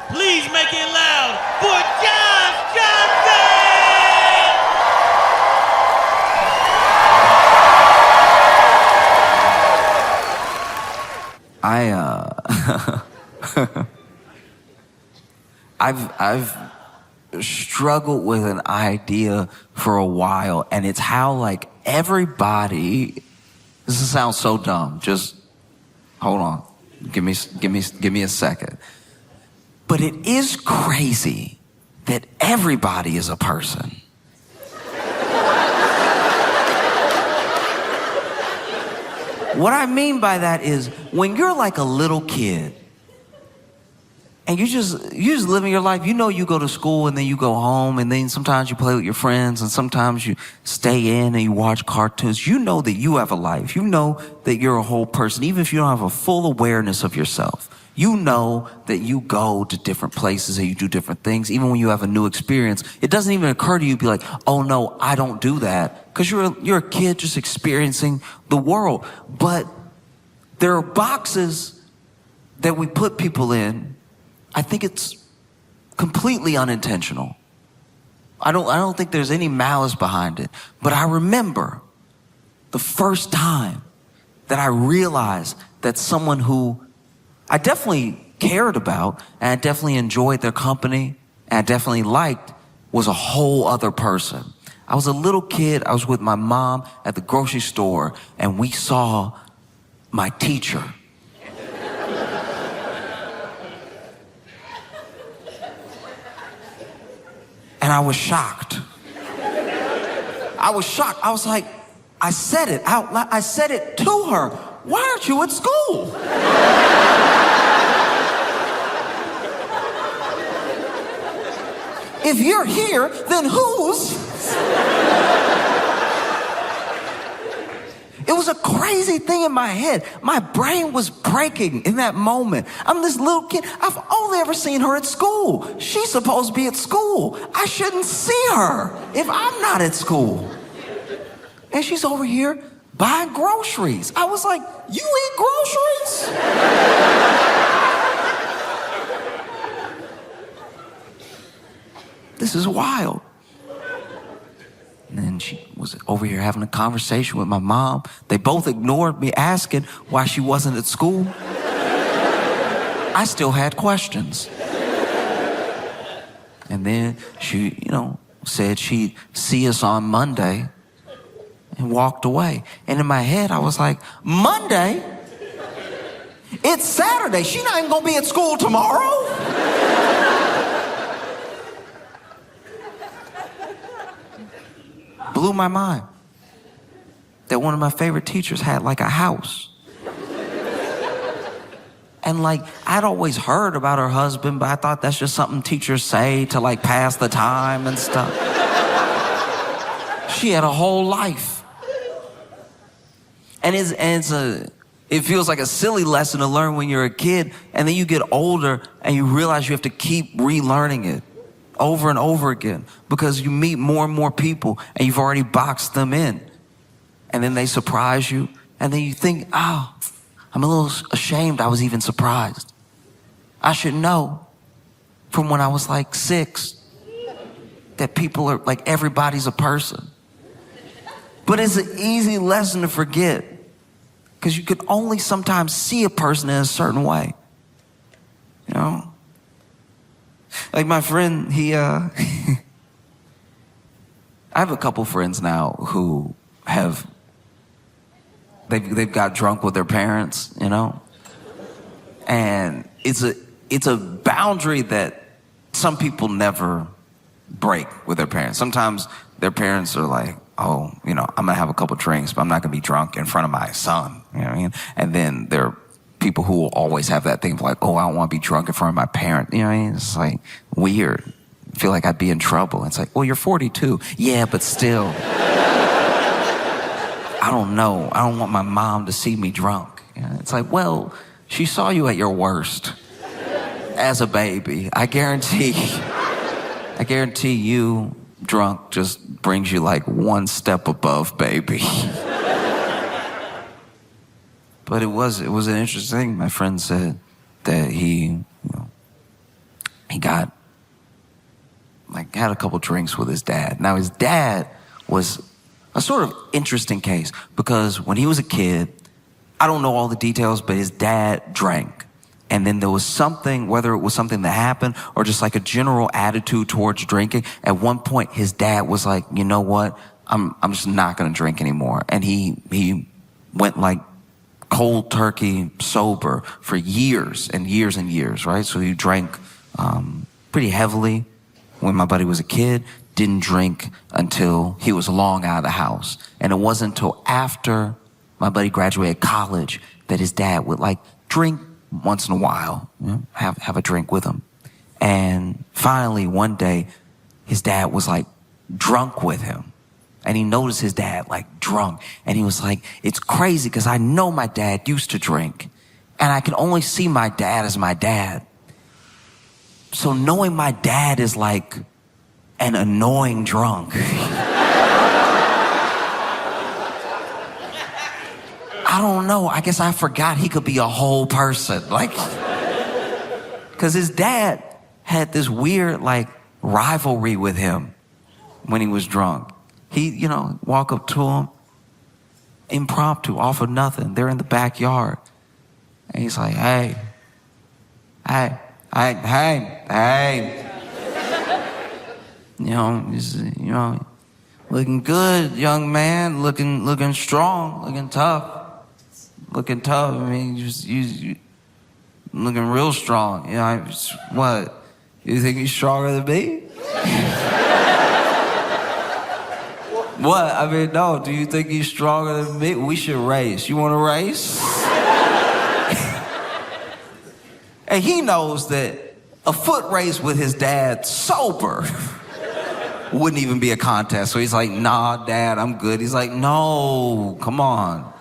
Please make it loud for Josh Johnson! I've struggled with an idea for a while, and it's how like everybody. This sounds so dumb. Just hold on. Give me a second. But it is crazy that everybody is a person. What I mean by that is when you're like a little kid and you just living your life, you know, you go to school and then you go home and then sometimes you play with your friends and sometimes you stay in and you watch cartoons. You know that you have a life. You know that you're a whole person, even if you don't have a full awareness of yourself. You know that you go to different places and you do different things. Even when you have a new experience, it doesn't even occur to you to be like, oh no, I don't do that. Because you're a kid just experiencing the world. But there are boxes that we put people in. I think it's completely unintentional. I don't think there's any malice behind it. But I remember the first time that I realized that someone who I definitely cared about and I definitely enjoyed their company and I definitely liked was a whole other person. I was a little kid. I was with my mom at the grocery store and we saw my teacher. And I was shocked. I was like, I said it out loud. I said it to her. Why aren't you at school? If you're here, then whose? It was a crazy thing in my head. My brain was breaking in that moment. I'm this little kid. I've only ever seen her at school. She's supposed to be at school. I shouldn't see her if I'm not at school. And she's over here buying groceries. I was like, you eat groceries? This is wild. And then she was over here having a conversation with my mom. They both ignored me asking why she wasn't at school. I still had questions. And then she, said she'd see us on Monday and walked away. And in my head, I was like, Monday? It's Saturday. She's not even gonna be at school tomorrow. Blew my mind that one of my favorite teachers had like a house. And like, I'd always heard about her husband, but I thought that's just something teachers say to like pass the time and stuff. She had a whole life. And it feels like a silly lesson to learn when you're a kid, and then you get older and you realize you have to keep relearning it over and over again because you meet more and more people and you've already boxed them in. And then they surprise you and then you think, oh, I'm a little ashamed I was even surprised. I should know from when I was like 6 that people are like, everybody's a person. But it's an easy lesson to forget because you can only sometimes see a person in a certain way. Like my friend, I have a couple friends now who they've got drunk with their parents, and it's a boundary that some people never break with their parents. Sometimes their parents are like, oh, I'm gonna have a couple drinks, but I'm not gonna be drunk in front of my son, you know what I mean? And then there are people who will always have that thing of like, oh, I don't want to be drunk in front of my parent. You know what I mean? It's like weird. I feel like I'd be in trouble. It's like, well, you're 42. Yeah, but still. I don't know. I don't want my mom to see me drunk. It's like, well, she saw you at your worst as a baby. I guarantee you drunk just brings you like one step above baby. But it was an interesting thing. My friend said that he he got, had a couple drinks with his dad. Now, his dad was a sort of interesting case because when he was a kid, I don't know all the details, but his dad drank. And then there was something, whether it was something that happened or just like a general attitude towards drinking. At one point, his dad was like, you know what? I'm just not going to drink anymore. And he went like cold turkey sober for years and years and years, right? So he drank pretty heavily when my buddy was a kid, didn't drink until he was long out of the house. And it wasn't until after my buddy graduated college that his dad would like drink once in a while, have a drink with him. And finally, one day, his dad was like drunk with him. And he noticed his dad like drunk. And he was like, it's crazy because I know my dad used to drink. And I can only see my dad as my dad. So knowing my dad is like an annoying drunk. I don't know. I guess I forgot he could be a whole person. Because his dad had this weird, rivalry with him when he was drunk. He, walk up to him, impromptu, off of nothing. They're in the backyard. And he's like, hey. Looking good, young man, looking strong, looking tough. I mean, you looking real strong. What? You think you're stronger than me? What? I mean, no. Do you think you're stronger than me? We should race. You want to race? And he knows that a foot race with his dad sober wouldn't even be a contest. So he's like, nah, Dad, I'm good. He's like, no, come on.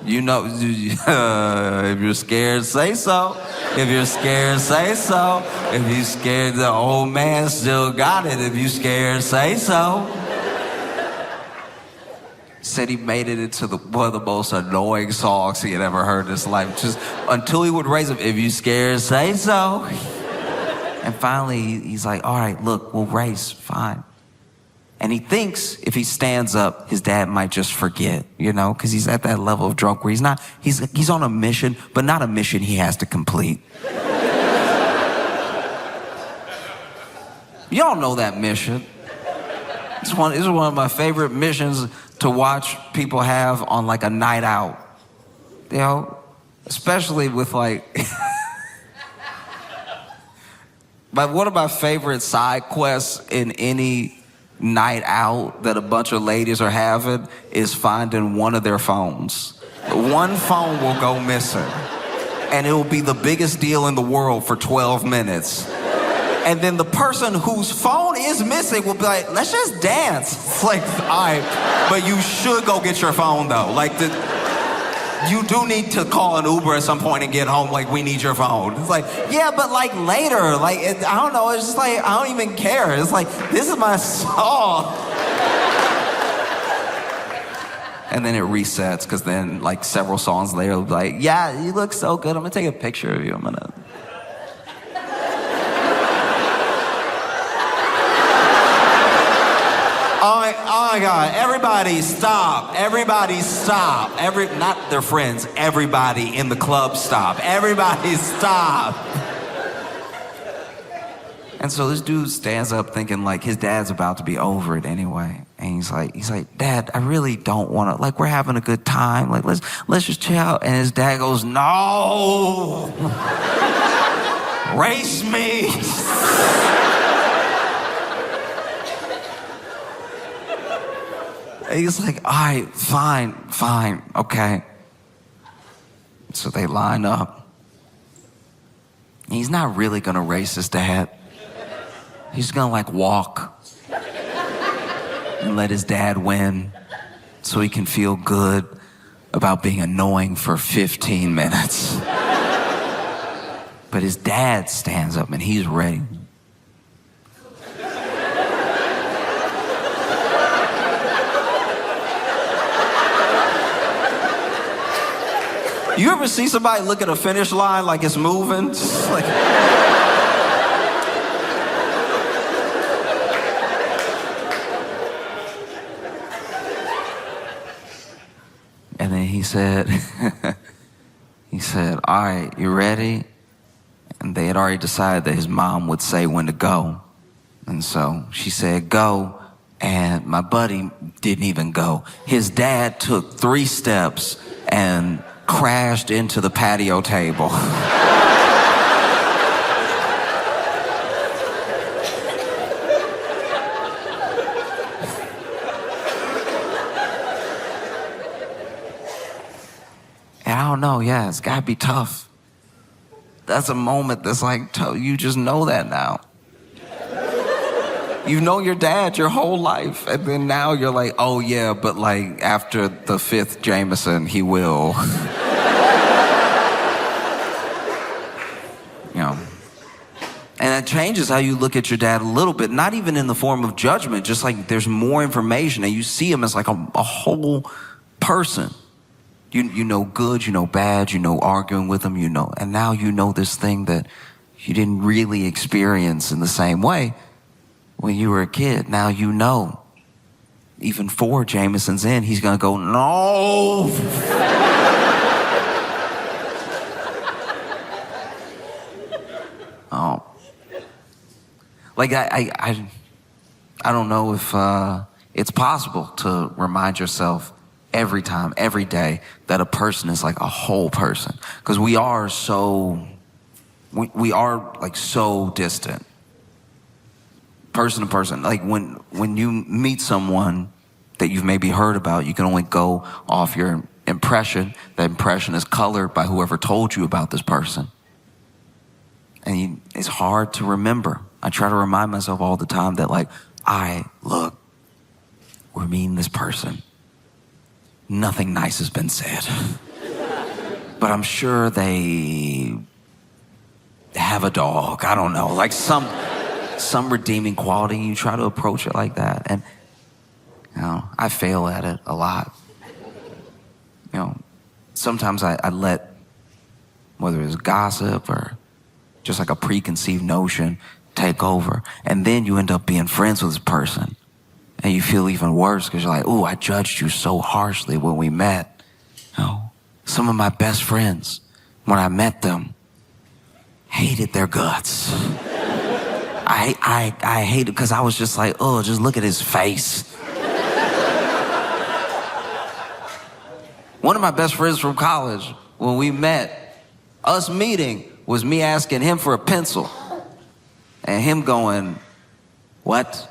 If you're scared, say so. If you're scared, say so. If you're scared, the old man still got it. If you're scared, say so. Said he made it into one of the most annoying songs he had ever heard in his life. Just until he would raise him, if you're scared, say so. And finally, he's like, all right, look, we'll race, fine. And he thinks if he stands up, his dad might just forget, because he's at that level of drunk where he's on a mission, but not a mission he has to complete. Y'all know that mission. This is one of my favorite missions to watch people have on like a night out. Especially with but one of my favorite side quests in any night out that a bunch of ladies are having is finding one of their phones. One phone will go missing, and it will be the biggest deal in the world for 12 minutes. And then the person whose phone is missing will be like, let's just dance. It's like, all right, but you should go get your phone though. You do need to call an Uber at some point and get home. We need your phone. It's like, yeah, but later. I don't know. It's just I don't even care. It's this is my song. And then it resets because then several songs later, it'll be like, yeah, you look so good. I'm going to take a picture of you. I'm going to. Oh my God, everybody stop. Everybody stop. Not their friends, everybody in the club stop. Everybody stop. And so this dude stands up thinking his dad's about to be over it anyway. And he's like, Dad, I really don't want to, we're having a good time. Let's just chill out. And his dad goes, no, race me. And he's like, all right, fine, okay. So they line up. He's not really gonna race his dad. He's gonna walk and let his dad win so he can feel good about being annoying for 15 minutes. But his dad stands up and he's ready. You ever see somebody look at a finish line like it's moving? said, all right, you ready? And they had already decided that his mom would say when to go. And so she said, go. And my buddy didn't even go. His dad took 3 steps and crashed into the patio table. And I don't know, yeah, it's gotta be tough. That's a moment that's like, you just know that now. You know your dad your whole life, and then now you're like, oh yeah, but like after the 5th Jameson, he will. You know. And it changes how you look at your dad a little bit, not even in the form of judgment, just like there's more information and you see him as like a whole person. You know good, you know bad, you know arguing with him, you know, and now you know this thing that you didn't really experience in the same way when you were a kid. Now you know. Even 4 Jamesons in, he's gonna go, no. Oh. Like I don't know if it's possible to remind yourself every time, every day, that a person is like a whole person. Because we are so distant. Person to person. Like when you meet someone that you've maybe heard about, you can only go off your impression. That impression is colored by whoever told you about this person. And it's hard to remember. I try to remind myself all the time that like, we're meeting this person. Nothing nice has been said. But I'm sure they have a dog. I don't know, like some redeeming quality. You try to approach it like that. And, you know, I fail at it a lot. You know, sometimes I let, whether it's gossip or just like a preconceived notion, take over. And then you end up being friends with this person. And you feel even worse because you're like, ooh, I judged you so harshly when we met. You know, some of my best friends, when I met them, hated their guts. I hated because I was just like, oh, just look at his face. One of my best friends from college, when we met, us meeting was me asking him for a pencil and him going, what?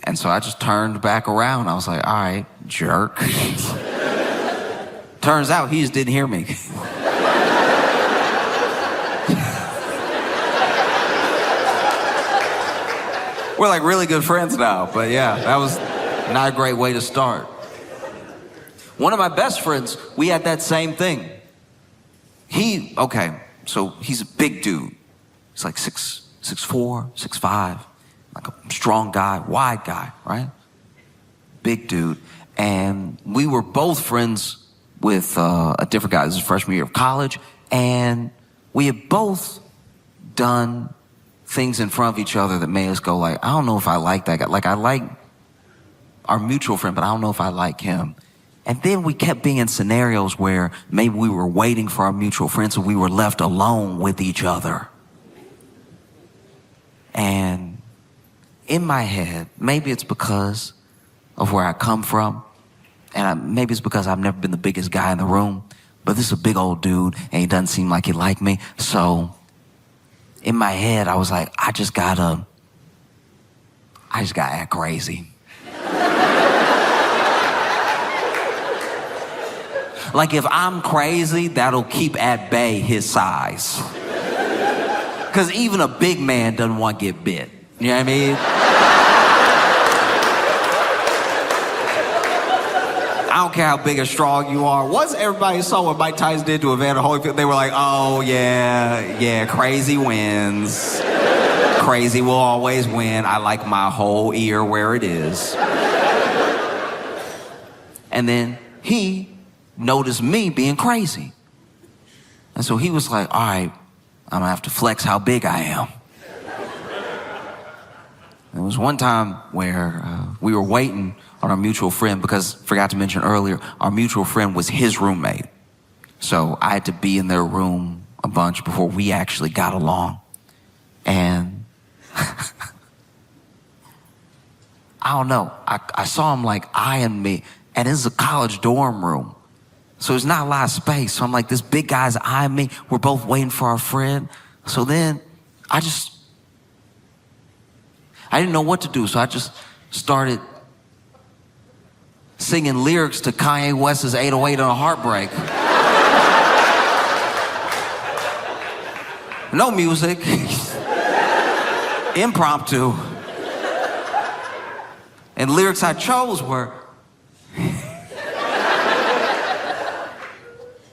And so I just turned back around. I was like, all right, jerk. Turns out he just didn't hear me. We're like really good friends now, but yeah, that was not a great way to start. One of my best friends, we had that same thing. So he's a big dude. He's like 6'4", 6'5", like a strong guy, wide guy, right? Big dude. And we were both friends with a different guy. This is freshman year of college. And we had both done things in front of each other that made us go like, I don't know if I like that guy. Like I like our mutual friend, but I don't know if I like him. And then we kept being in scenarios where maybe we were waiting for our mutual friend, so we were left alone with each other. And in my head, maybe it's because of where I come from, and maybe it's because I've never been the biggest guy in the room, but this is a big old dude, and he doesn't seem like he liked me. So in my head, I was like, I just gotta act crazy. Like if I'm crazy, that'll keep at bay his size. Because even a big man doesn't want to get bit. You know what I mean? I don't care how big or strong you are. Once everybody saw what Mike Tyson did to Evander Holyfield, they were like, oh yeah, crazy wins. Crazy will always win. I like my whole ear where it is. And then he noticed me being crazy. And so he was like, all right, I'm gonna have to flex how big I am. There was one time where we were waiting on our mutual friend because, forgot to mention earlier, our mutual friend was his roommate. So I had to be in their room a bunch before we actually got along. And I don't know, I saw him like eyeing me, and this is a college dorm room. So there's not a lot of space. So I'm like, this big guy's eyeing me. We're both waiting for our friend. So then I didn't know what to do. So I just started singing lyrics to Kanye West's 808 on a Heartbreak. No music. Impromptu. And lyrics I chose were,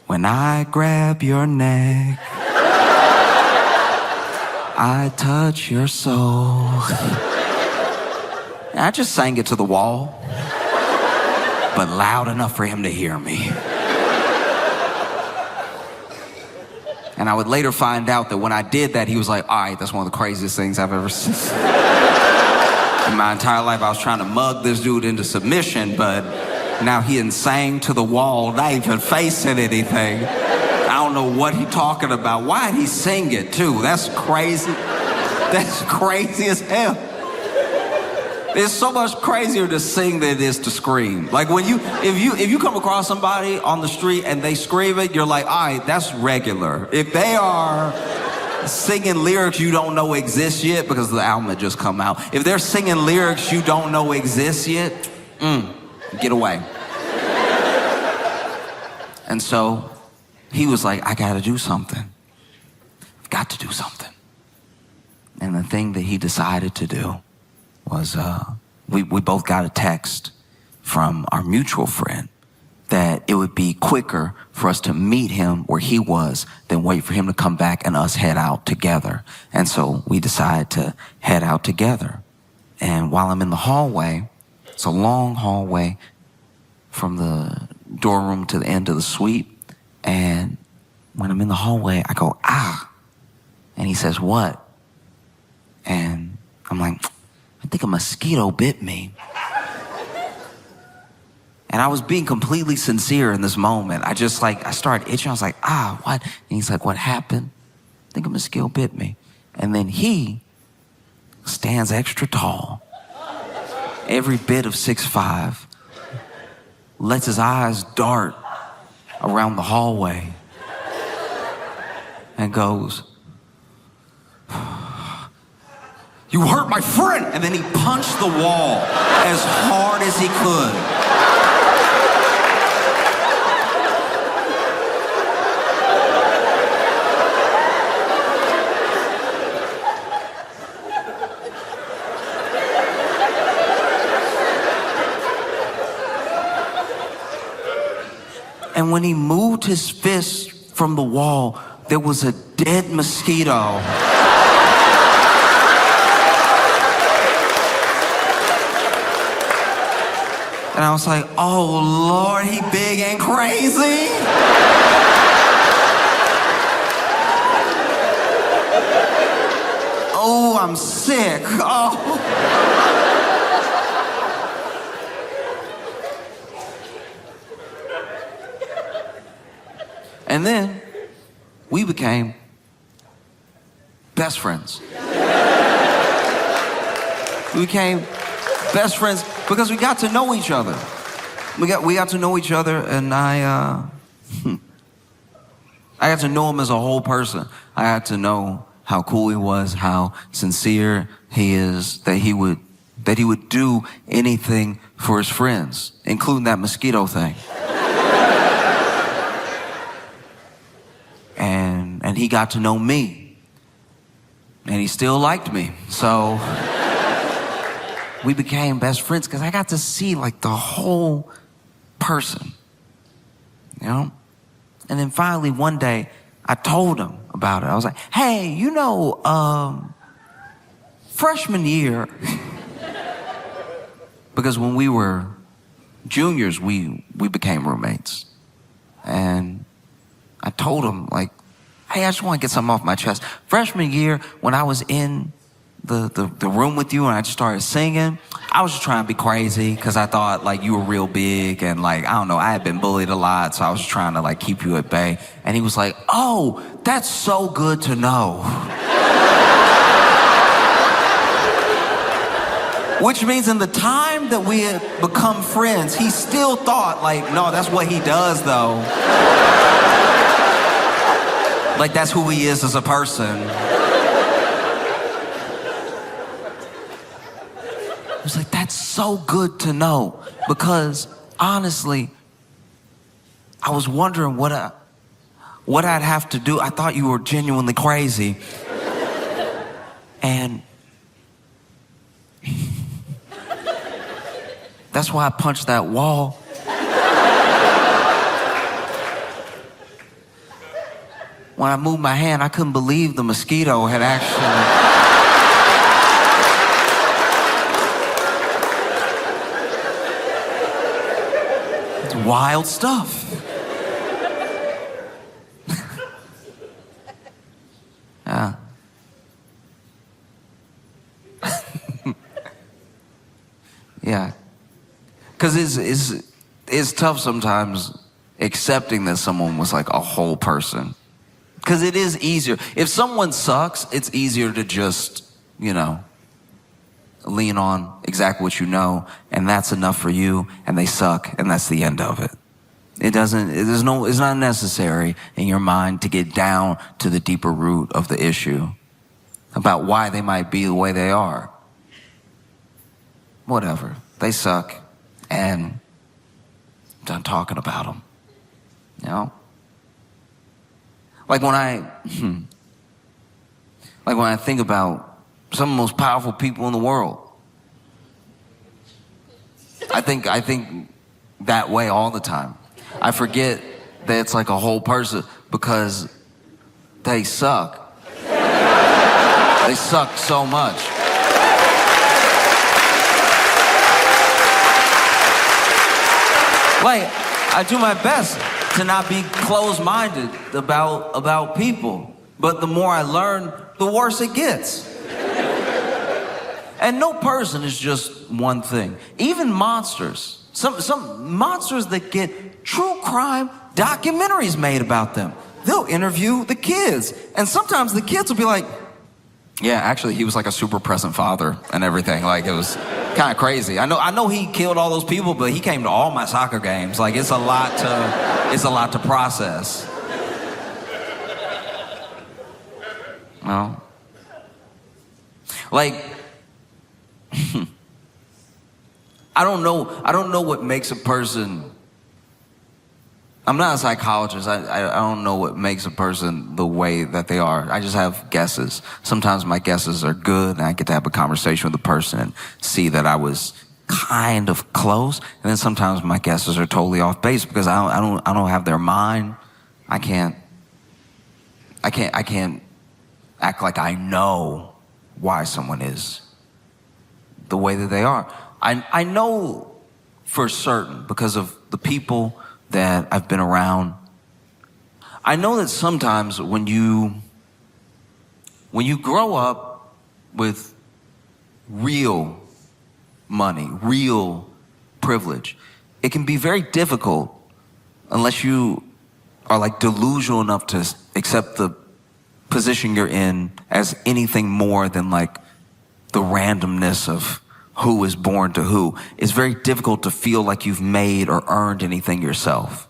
when I grab your neck, I touch your soul. And I just sang it to the wall, but loud enough for him to hear me. And I would later find out that when I did that, he was like, all right, that's one of the craziest things I've ever seen. In my entire life, I was trying to mug this dude into submission, but now he done sang to the wall, not even facing anything. I don't know what he talking about. Why'd he sing it too? That's crazy. That's crazy as hell. It's so much crazier to sing than it is to scream. Like if you come across somebody on the street and they scream it, you're like, all right, that's regular. If they are singing lyrics you don't know exist yet, because the album had just come out. If they're singing lyrics you don't know exist yet, get away. And so he was like, I gotta do something. I've got to do something. And the thing that he decided to do was we both got a text from our mutual friend that it would be quicker for us to meet him where he was than wait for him to come back and us head out together. And so we decided to head out together. And while I'm in the hallway, it's a long hallway from the dorm room to the end of the suite. And when I'm in the hallway, I go, ah. And he says, what? And I'm like, I think a mosquito bit me. And I was being completely sincere in this moment. I started itching. I was like, what? And he's like, what happened? I think a mosquito bit me. And then he stands extra tall, every bit of 6'5", lets his eyes dart around the hallway and goes, you hurt my friend! And then he punched the wall as hard as he could. And when he moved his fist from the wall, there was a dead mosquito. And I was like, oh Lord, he big and crazy. Oh, I'm sick. Oh. And then we became best friends. We became best friends because we got to know each other. We got to know each other, and I got to know him as a whole person. I got to know how cool he was, how sincere he is, that he would do anything for his friends, including that mosquito thing. And he got to know me, and he still liked me. So we became best friends because I got to see like the whole person, you know? And then finally one day I told him about it. I was like, hey, freshman year, because when we were juniors, we became roommates. And I told him, like, hey, I just want to get something off my chest. Freshman year, when I was in the room with you and I just started singing. I was just trying to be crazy because I thought like you were real big and like, I don't know, I had been bullied a lot, so I was just trying to like keep you at bay. And he was like, oh, that's so good to know. Which means in the time that we had become friends, he still thought like, no, that's what he does though. Like that's who he is as a person. I was like, that's so good to know, because honestly, I was wondering what I'd have to do. I thought you were genuinely crazy. And that's why I punched that wall. When I moved my hand, I couldn't believe the mosquito had actually... It's wild stuff. Yeah. Yeah. Because it's tough sometimes accepting that someone was like a whole person. Because it is easier. If someone sucks, it's easier to just, lean on exactly what you know, and that's enough for you, and they suck, and that's the end of it. It's not necessary in your mind to get down to the deeper root of the issue about why they might be the way they are. Whatever. They suck, and I'm done talking about them. Like when I think about some of the most powerful people in the world, I think that way all the time. I forget that it's like a whole person because they suck. They suck so much. Like, I do my best to not be closed-minded about people. But the more I learn, the worse it gets. And no person is just one thing. Even monsters. Some monsters that get true crime documentaries made about them. They'll interview the kids. And sometimes the kids will be like, yeah, actually, he was like a super present father and everything. Like, it was kind of crazy. I know he killed all those people, but he came to all my soccer games. Like, it's a lot to process. Well, like, I don't know what makes a person. I'm not a psychologist. I don't know what makes a person the way that they are. I just have guesses. Sometimes my guesses are good, and I get to have a conversation with the person and see that I was kind of close. And then sometimes my guesses are totally off base because I don't have their mind. I can't act like I know why someone is the way that they are. I know for certain because of the people that I've been around. I know that sometimes when you grow up with real money, real privilege, it can be very difficult unless you are like delusional enough to accept the position you're in as anything more than like the randomness of who is born to who. It's very difficult to feel like you've made or earned anything yourself.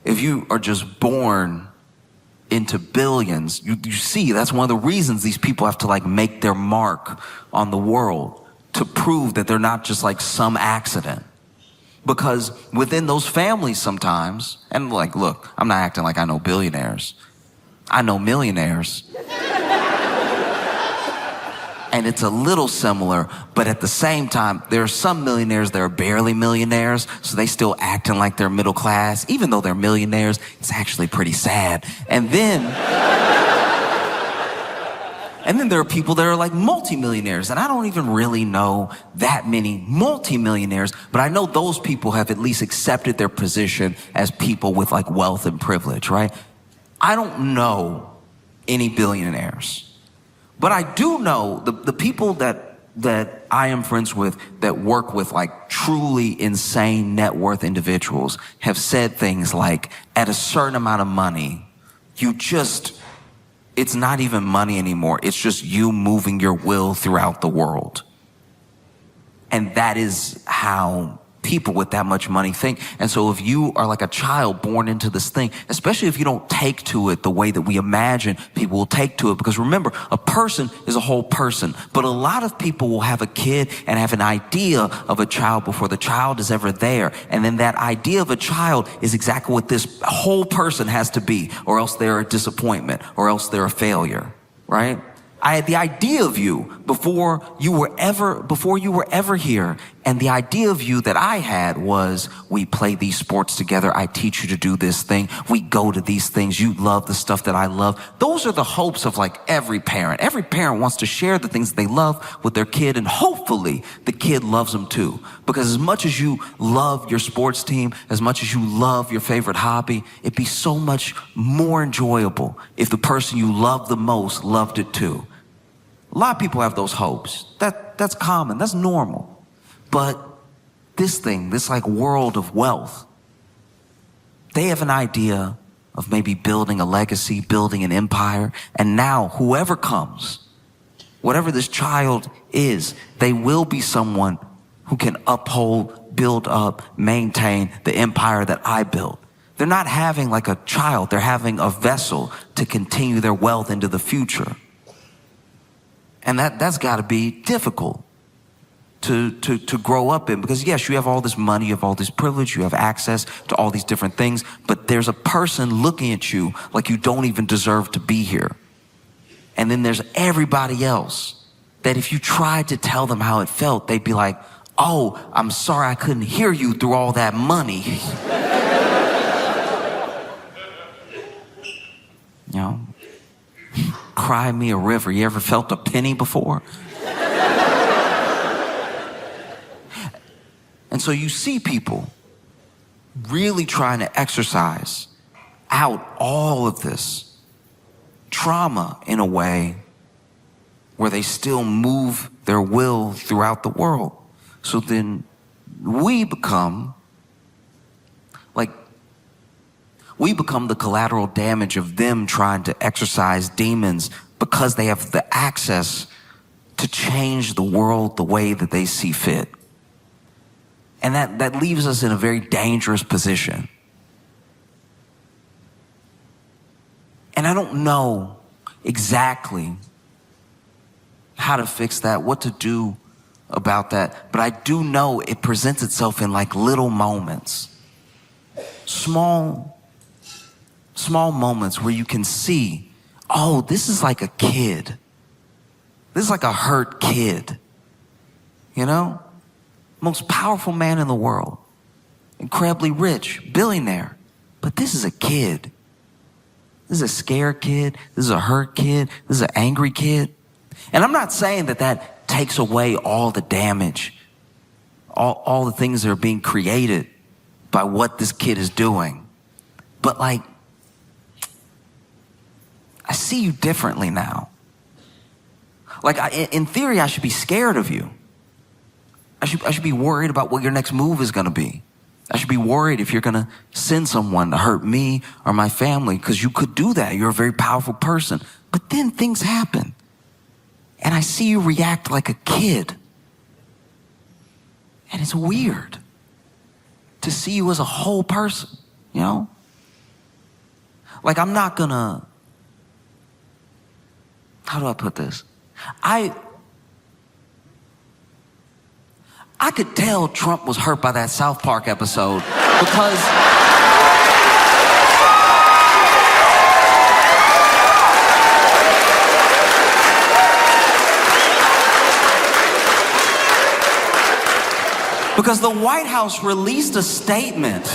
If you are just born into billions, you see that's one of the reasons these people have to like make their mark on the world to prove that they're not just like some accident. Because within those families sometimes, and like, look, I'm not acting like I know billionaires. I know millionaires. And it's a little similar, but at the same time, there are some millionaires that are barely millionaires, so they still acting like they're middle class. Even though they're millionaires, it's actually pretty sad. And then there are people that are like multimillionaires, and I don't even really know that many multimillionaires, but I know those people have at least accepted their position as people with like wealth and privilege, right? I don't know any billionaires. But I do know the people that I am friends with that work with like truly insane net worth individuals have said things like, at a certain amount of money, it's not even money anymore. It's just you moving your will throughout the world. And that is how people with that much money think. And so if you are like a child born into this thing, especially if you don't take to it the way that we imagine people will take to it, because remember, a person is a whole person, but a lot of people will have a kid and have an idea of a child before the child is ever there. And then that idea of a child is exactly what this whole person has to be, or else they're a disappointment, or else they're a failure, right? I had the idea of you before you were ever here. And the idea of you that I had was, we play these sports together. I teach you to do this thing. We go to these things. You love the stuff that I love. Those are the hopes of like every parent. Every parent wants to share the things that they love with their kid, and hopefully the kid loves them too. Because as much as you love your sports team, as much as you love your favorite hobby, it'd be so much more enjoyable if the person you love the most loved it too. A lot of people have those hopes. That's common, that's normal. But this like world of wealth, they have an idea of maybe building a legacy, building an empire. And now whoever comes, whatever this child is, they will be someone who can uphold, build up, maintain the empire that I built. They're not having like a child, they're having a vessel to continue their wealth into the future. And that's got to be difficult to grow up in, because yes, you have all this money, you have all this privilege, you have access to all these different things, but there's a person looking at you like you don't even deserve to be here. And then there's everybody else that if you tried to tell them how it felt, they'd be like, oh, I'm sorry I couldn't hear you through all that money. You know? Cry me a river. You ever felt a penny before? And so you see people really trying to exercise out all of this trauma in a way where they still move their will throughout the world. So then we become the collateral damage of them trying to exercise demons, because they have the access to change the world the way that they see fit. And that leaves us in a very dangerous position. And I don't know exactly how to fix that, what to do about that, but I do know it presents itself in like little moments. Small moments where you can see, oh, this is like a kid. This is like a hurt kid. You know? Most powerful man in the world. Incredibly rich, billionaire. But this is a kid. This is a scared kid. This is a hurt kid. This is an angry kid. And I'm not saying that takes away all the damage, all the things that are being created by what this kid is doing. But like, I see you differently now. Like, in theory, I should be scared of you. I should be worried about what your next move is going to be. I should be worried if you're going to send someone to hurt me or my family, because you could do that. You're a very powerful person. But then things happen. And I see you react like a kid. And it's weird to see you as a whole person, you know? Like, I'm not going to... How do I put this? I could tell Trump was hurt by that South Park episode because the White House released a statement.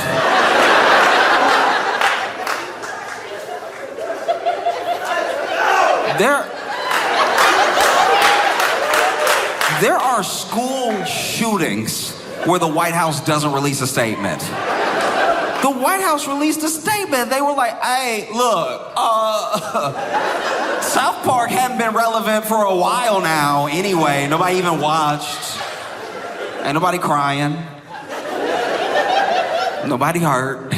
There are school shootings where the White House doesn't release a statement. The White House released a statement. They were like, hey, look, South Park hadn't been relevant for a while now anyway. Nobody even watched. Ain't nobody crying. Nobody hurt.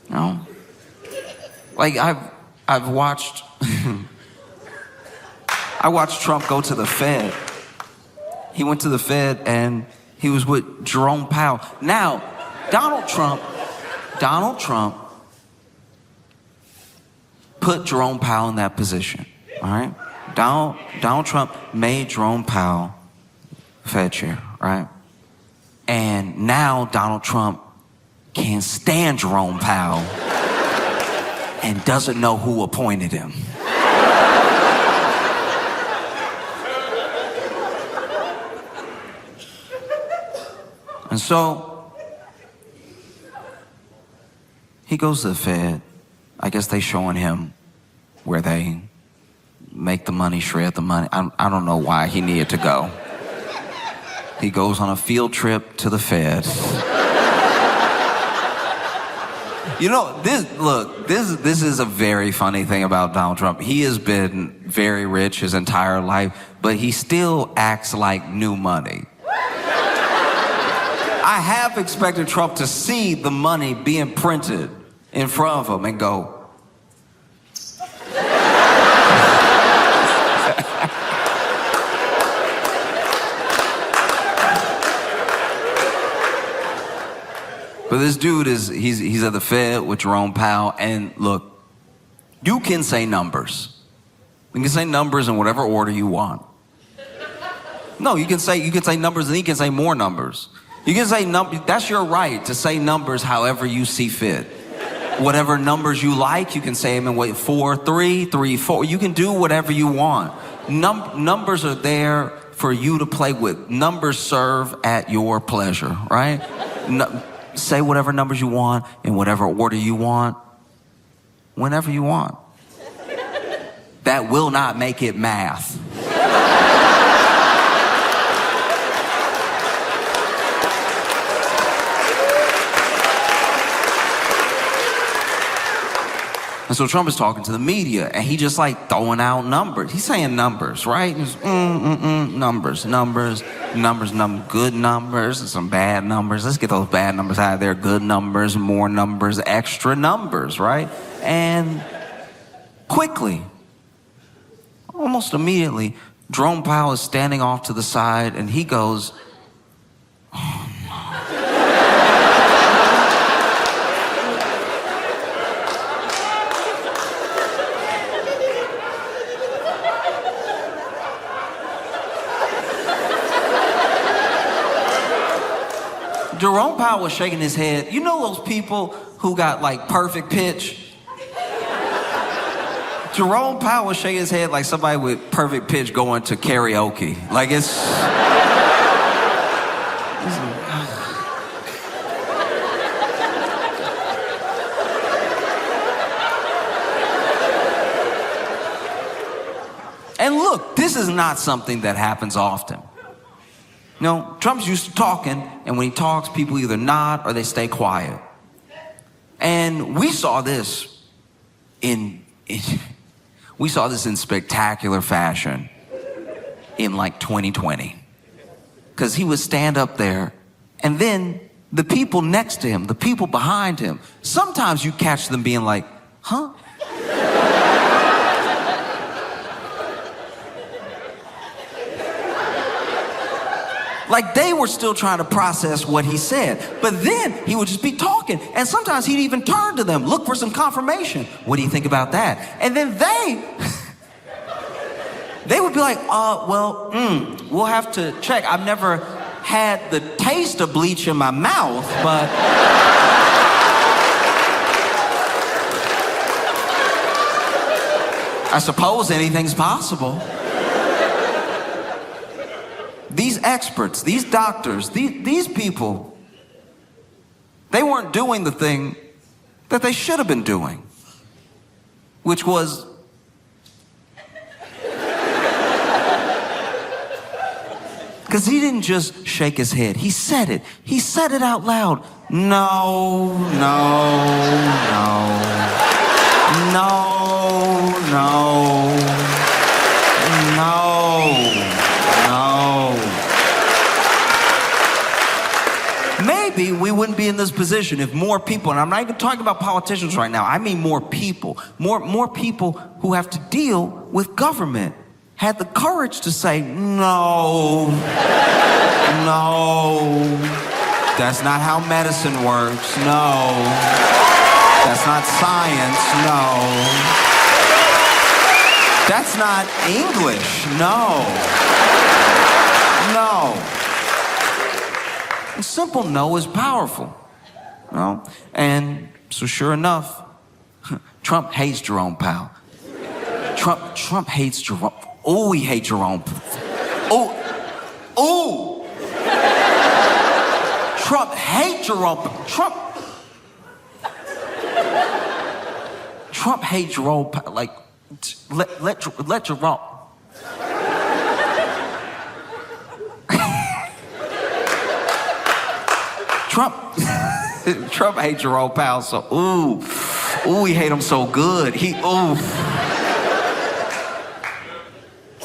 No. Like, I've watched... I watched Trump go to the Fed. He went to the Fed and he was with Jerome Powell. Now, Donald Trump put Jerome Powell in that position, all right? Donald Trump made Jerome Powell Fed chair, right? And now Donald Trump can't stand Jerome Powell and doesn't know who appointed him. And so he goes to the Fed. I guess they showing him where they make the money, shred the money. I don't know why he needed to go. He goes on a field trip to the Fed. You know, this is a very funny thing about Donald Trump. He has been very rich his entire life, but he still acts like new money. I have expected Trump to see the money being printed in front of him and go, but this dude he's at the Fed with Jerome Powell, and look, you can say numbers. You can say numbers in whatever order you want. No, you can say numbers and he can say more numbers. You can say numbers, that's your right to say numbers however you see fit. Whatever numbers you like, you can say them in 4, 3, 3, 4. You can do whatever you want. Numbers are there for you to play with. Numbers serve at your pleasure, right? Say whatever numbers you want in whatever order you want, whenever you want. That will not make it math. And so Trump is talking to the media, and he just like throwing out numbers. He's saying numbers, right? He's, numbers, good numbers, and some bad numbers. Let's get those bad numbers out of there. Good numbers, more numbers, extra numbers, right? And quickly, almost immediately, Jerome Powell is standing off to the side, and he goes, Jerome Powell was shaking his head. You know those people who got like perfect pitch? Jerome Powell was shaking his head like somebody with perfect pitch going to karaoke. Like it's And look, this is not something that happens often. No, Trump's used to talking, and when he talks, people either nod or they stay quiet. And we saw this in spectacular fashion in like 2020. Because he would stand up there, and then the people next to him, the people behind him, sometimes you catch them being like, huh? Like they were still trying to process what he said. But then he would just be talking. And sometimes he'd even turn to them, look for some confirmation. What do you think about that? And then they would be like, we'll have to check. I've never had the taste of bleach in my mouth, but... I suppose anything's possible. These experts, these doctors, these people, they weren't doing the thing that they should have been doing, which was because he didn't just shake his head. He said it. He said it out loud. No, no, no, no. in this position if more people, and I'm not even talking about politicians right now, I mean more people who have to deal with government had the courage to say, no, that's not how medicine works, no, that's not science, no, that's not English, no. A simple no is powerful, you know? And so sure enough, Trump hates Jerome Powell. Trump hates Jerome. Oh, he hates Jerome. Oh. Trump hates Jerome. Trump hates Jerome Powell. Like, let Jerome. Trump hates Jerome Powell, so he hate him so good.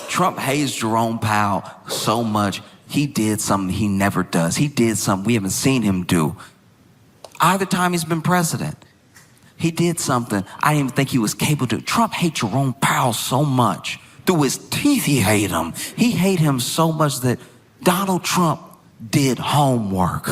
Trump hates Jerome Powell so much, he did something he never does. He did something we haven't seen him do. Either time he's been president, he did something I didn't even think he was capable to do. Trump hates Jerome Powell so much. Through his teeth, he hate him. He hate him so much that Donald Trump did homework.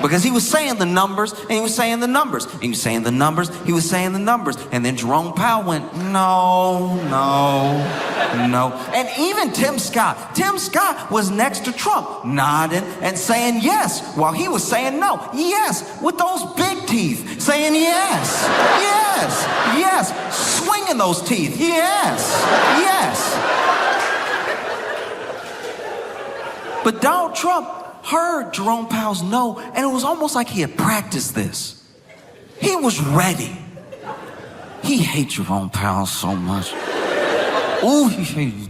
Because he was saying the numbers, and he was saying the numbers, and he was saying the numbers, he was saying the numbers. And then Jerome Powell went, no. And even Tim Scott was next to Trump, nodding and saying yes, while he was saying no. Yes, with those big teeth, saying yes, swinging those teeth, yes. But Donald Trump heard Jerome Powell's no, and it was almost like he had practiced this. He was ready. He hates Jerome Powell so much. Ooh, he hates.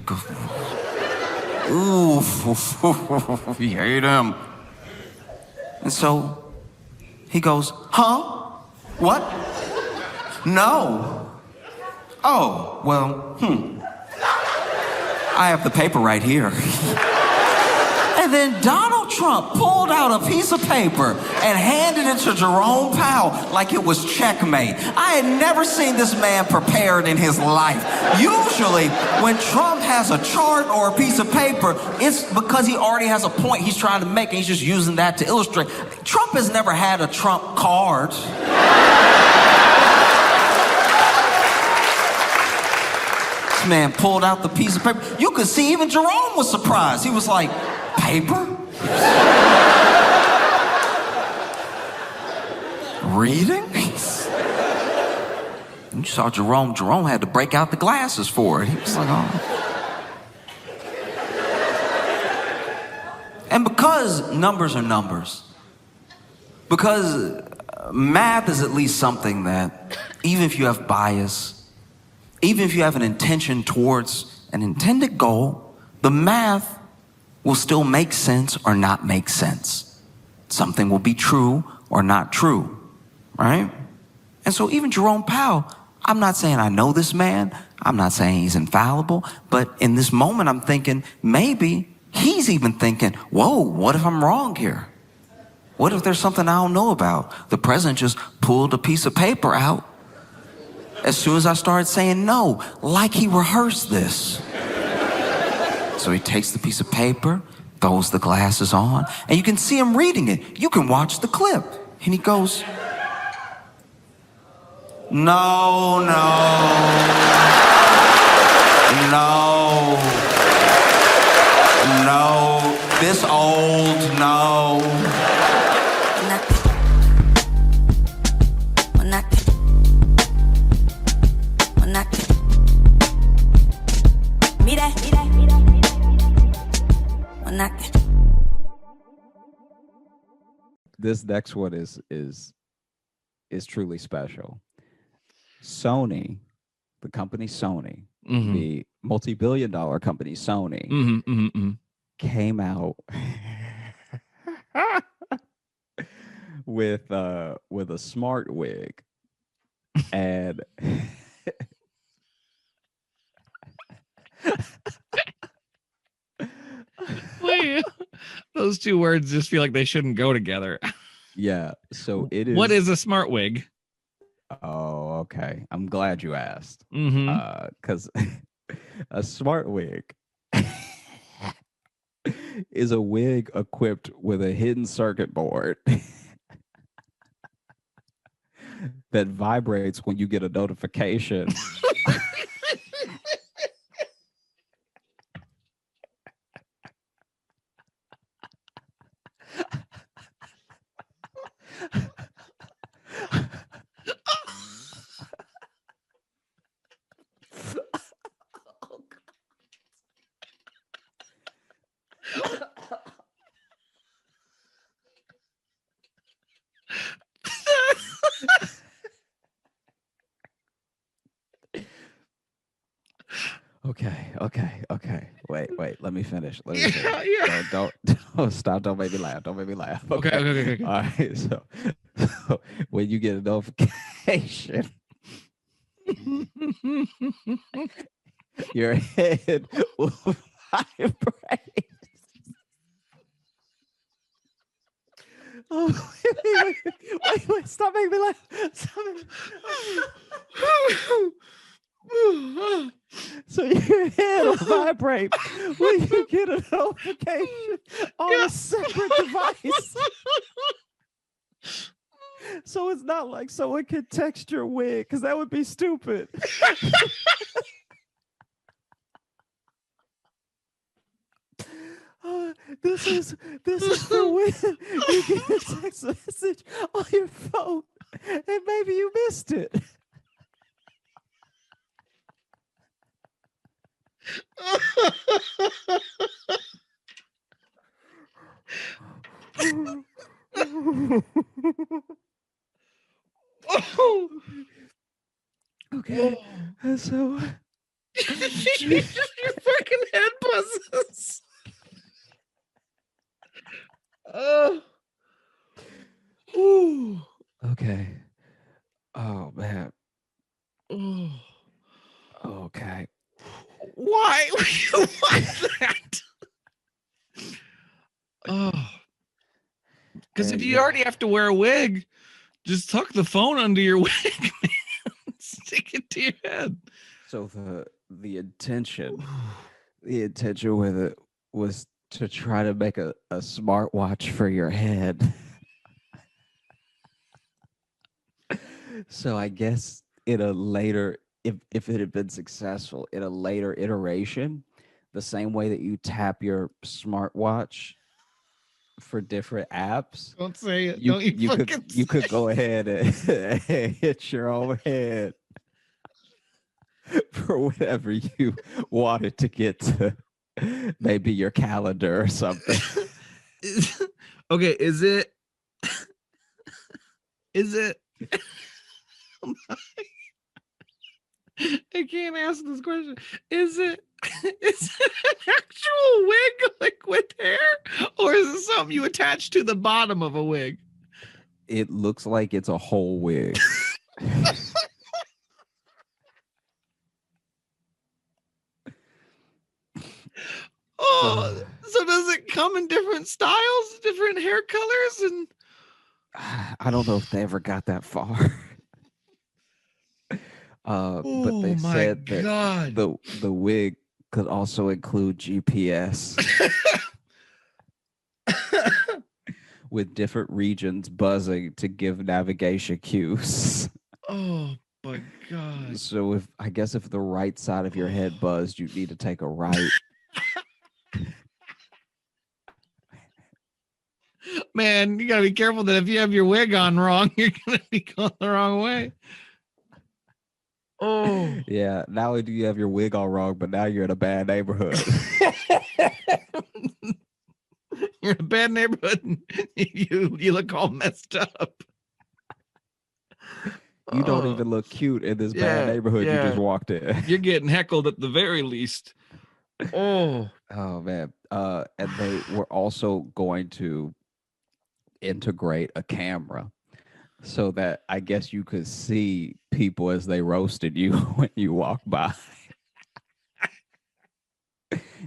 Ooh, he hates him. And so he goes, huh? What? No. Oh, well, I have the paper right here. And then Donald Trump pulled out a piece of paper and handed it to Jerome Powell like it was checkmate. I had never seen this man prepared in his life. Usually, when Trump has a chart or a piece of paper, it's because he already has a point he's trying to make, and he's just using that to illustrate. Trump has never had a Trump card. This man pulled out the piece of paper. You could see even Jerome was surprised. He was like, paper? Reading? You saw Jerome had to break out the glasses for it. He was like, oh. And because numbers are numbers, because math is at least something that, even if you have bias, even if you have an intention towards an intended goal, the math will still make sense or not make sense. Something will be true or not true, right? And so even Jerome Powell, I'm not saying I know this man, I'm not saying he's infallible, but in this moment I'm thinking maybe he's even thinking, whoa, what if I'm wrong here? What if there's something I don't know about? The president just pulled a piece of paper out as soon as I started saying no, like he rehearsed this. So he takes the piece of paper, throws the glasses on, and you can see him reading it. You can watch the clip. And he goes, no, this old, no. This next one is truly special. Sony, the company Sony, the multi-billion-dollar company Sony, came out with a smart wig, and Those two words just feel like they shouldn't go together. Yeah. So it is. What is a smart wig? Oh, okay. I'm glad you asked. Mm-hmm. Because a smart wig is a wig equipped with a hidden circuit board that vibrates when you get a notification. Okay. Wait. Let me finish. Let me finish. Yeah. Don't stop. Don't make me laugh. Don't make me laugh. Okay. All right. So when you get a notification, your head will vibrate. Oh, wait. Stop making me laugh. Stop making So your head will vibrate when you get a notification on a separate device. So it's not like someone could text your wig, because that would be stupid. This is for when you get a text message on your phone and maybe you missed it. Okay. So your fucking head buzzes. okay. Oh man. Okay. Why would you want that? Because if you already have to wear a wig, just tuck the phone under your wig, man. Stick it to your head. So the intention with it was to try to make a smartwatch for your head. So I guess in a later, if it had been successful in a later iteration, the same way that you tap your smartwatch for different apps, Don't say it. you could go ahead and hit your own head for whatever you wanted to get to, maybe your calendar or something. Okay, is it I can't ask this question. Is it an actual wig, like with hair, or is it something you attach to the bottom of a wig? It looks like it's a whole wig. Oh, so does it come in different styles, different hair colors, and I don't know if they ever got that far. But they said that the wig could also include GPS with different regions buzzing to give navigation cues. Oh my God. So if the right side of your head buzzed, you need to take a right. Man, you gotta be careful that if you have your wig on wrong, you're gonna be going the wrong way. Oh Yeah, not only do you have your wig all wrong, but now you're in a bad neighborhood. You're in a bad neighborhood and you look all messed up. You don't even look cute in this bad neighborhood you just walked in. You're getting heckled at the very least. Oh man. And they were also going to integrate a camera so that I guess you could see people as they roasted you when you walk by.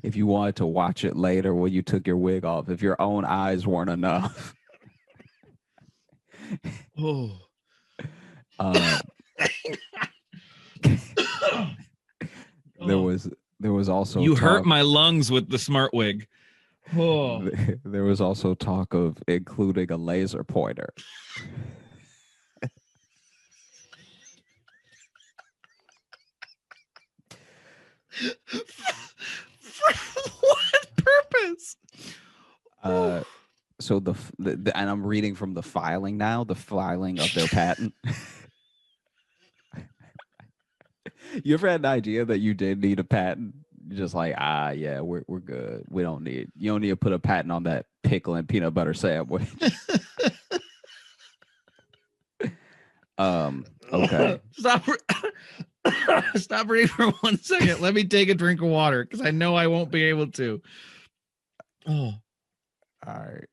if you wanted to watch it later when you took your wig off, if your own eyes weren't enough. Oh. Um, there was also You hurt talk, my lungs with the smart wig. Oh. there was also talk of including a laser pointer. For what purpose? So and I'm reading from the filing now, the filing of their patent. You ever had an idea that you did need a patent? You're just like, yeah, we're good. You don't need to put a patent on that pickle and peanut butter sandwich. Okay. Stop reading for 1 second. Let me take a drink of water because I know I won't be able to. Oh. All right.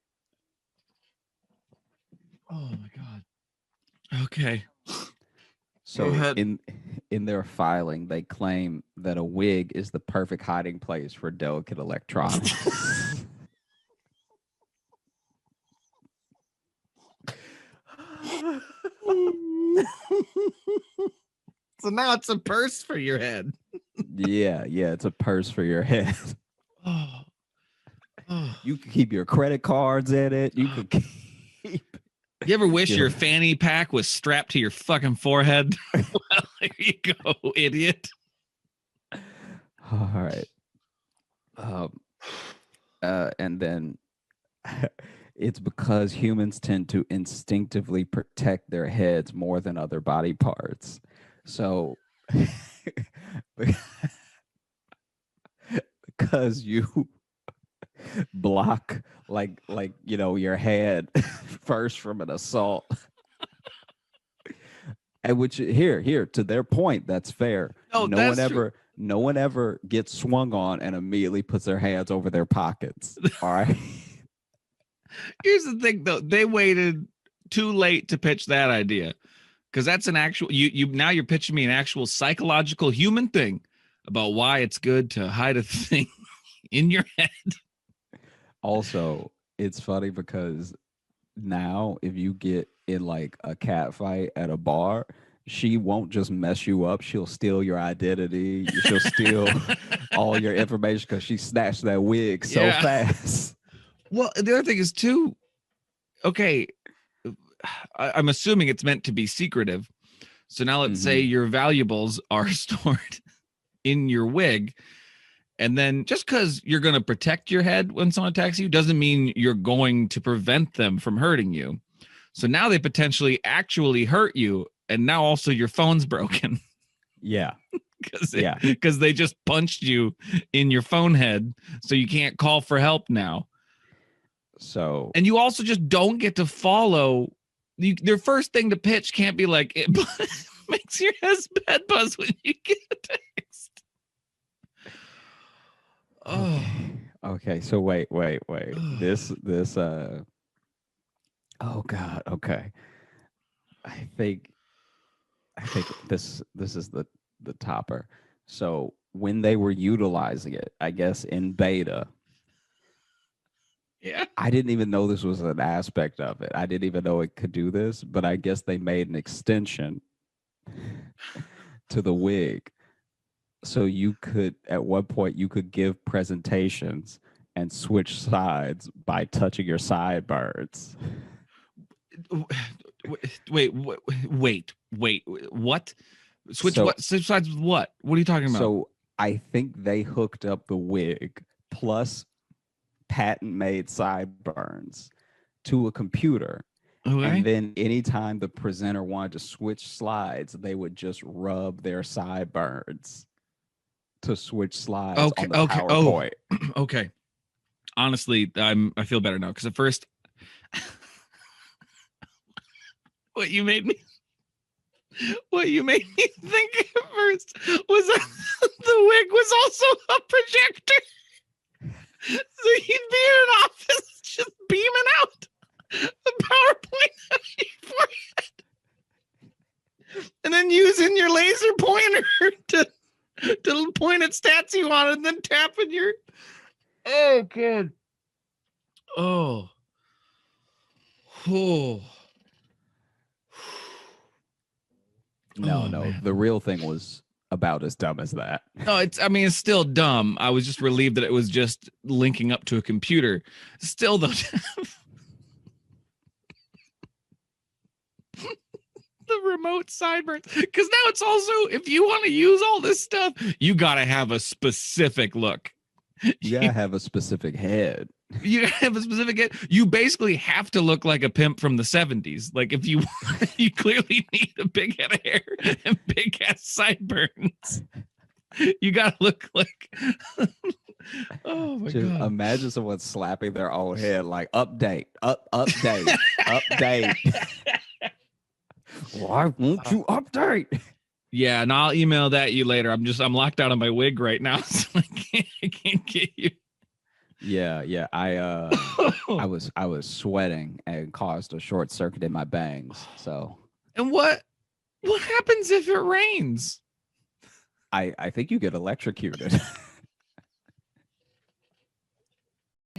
Oh my God. Okay. So in their filing, they claim that a wig is the perfect hiding place for delicate electronics. So now it's a purse for your head. Yeah, it's a purse for your head. Oh. You can keep your credit cards in it. You could keep. You ever wish your fanny pack was strapped to your fucking forehead? Well, there you go, idiot. All right. And then it's because humans tend to instinctively protect their heads more than other body parts. So because you block like your head first from an assault. And which here to their point, that's fair. No, no one ever gets swung on and immediately puts their hands over their pockets. All right. Here's the thing though, they waited too late to pitch that idea. Because that's an actual now you're pitching me an actual psychological human thing about why it's good to hide a thing in your head. Also, it's funny because now if you get in like a cat fight at a bar, she won't just mess you up. She'll steal your identity. She'll steal all your information because she snatched that wig so fast. Well, the other thing is too, okay, I'm assuming it's meant to be secretive. So now let's say your valuables are stored in your wig. And then just because you're going to protect your head when someone attacks you doesn't mean you're going to prevent them from hurting you. So now they potentially actually hurt you. And now also your phone's broken. Yeah. Because they just punched you in your phone head. So you can't call for help now. So. And you also just don't get to follow. Their first thing to pitch can't be like, it makes your head buzz when you get a text. Oh. Okay. So wait. This oh God. Okay. I think this is the topper. So when they were utilizing it, I guess in beta. Yeah. I didn't even know this was an aspect of it. I didn't even know it could do this, but I guess they made an extension to the wig. So you could, at one point, you could give presentations and switch sides by touching your sideburns. Wait, what? Switch sides with what? What are you talking about? So I think they hooked up the wig plus patent-made sideburns to a computer. Okay. And then anytime the presenter wanted to switch slides, they would just rub their sideburns to switch slides on the PowerPoint. Okay. Honestly, I feel better now because at first, what you made me think at first was that the wig was also a projector. So you'd be in an office just beaming out the PowerPoint on your forehead, and then using your laser pointer to point at stats you wanted and then tapping your. Oh, good. Oh. Oh. No, Oh, no. man. The real thing was about as dumb as that. No, it's still dumb. I was just relieved that it was just linking up to a computer. Still though. The remote sideburns. Because now it's also, if you want to use all this stuff, you gotta have a specific look. You gotta have a specific head. You have a specific head. You basically have to look like a pimp from the 70s. Like if you you clearly need a big head of hair and big ass sideburns. You gotta look like oh my Just god. imagine someone slapping their own head like update. Why won't you update? Yeah, and I'll email that you later. I'm locked out of my wig right now, so I can't get you. Yeah. I was sweating and caused a short circuit in my bangs. So And what happens if it rains? I think you get electrocuted.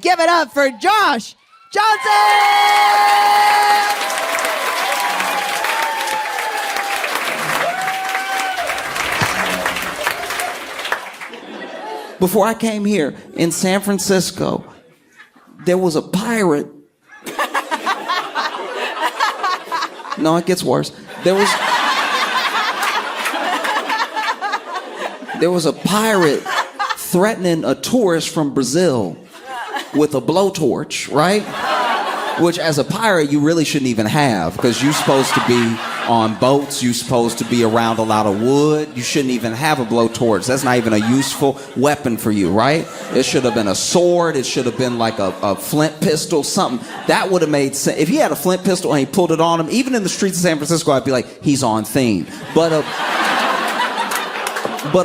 Give it up for Josh Johnson! Before I came here in San Francisco, there was a pirate. No, it gets worse. There was a pirate threatening a tourist from Brazil with a blowtorch, right? Which as a pirate, you really shouldn't even have, because you're supposed to be on boats, you're supposed to be around a lot of wood. You shouldn't even have a blowtorch. That's not even a useful weapon for you, right? It should have been a sword. It should have been like a flint pistol, something. That would have made sense. If he had a flint pistol and he pulled it on him, even in the streets of San Francisco, I'd be like, he's on theme. But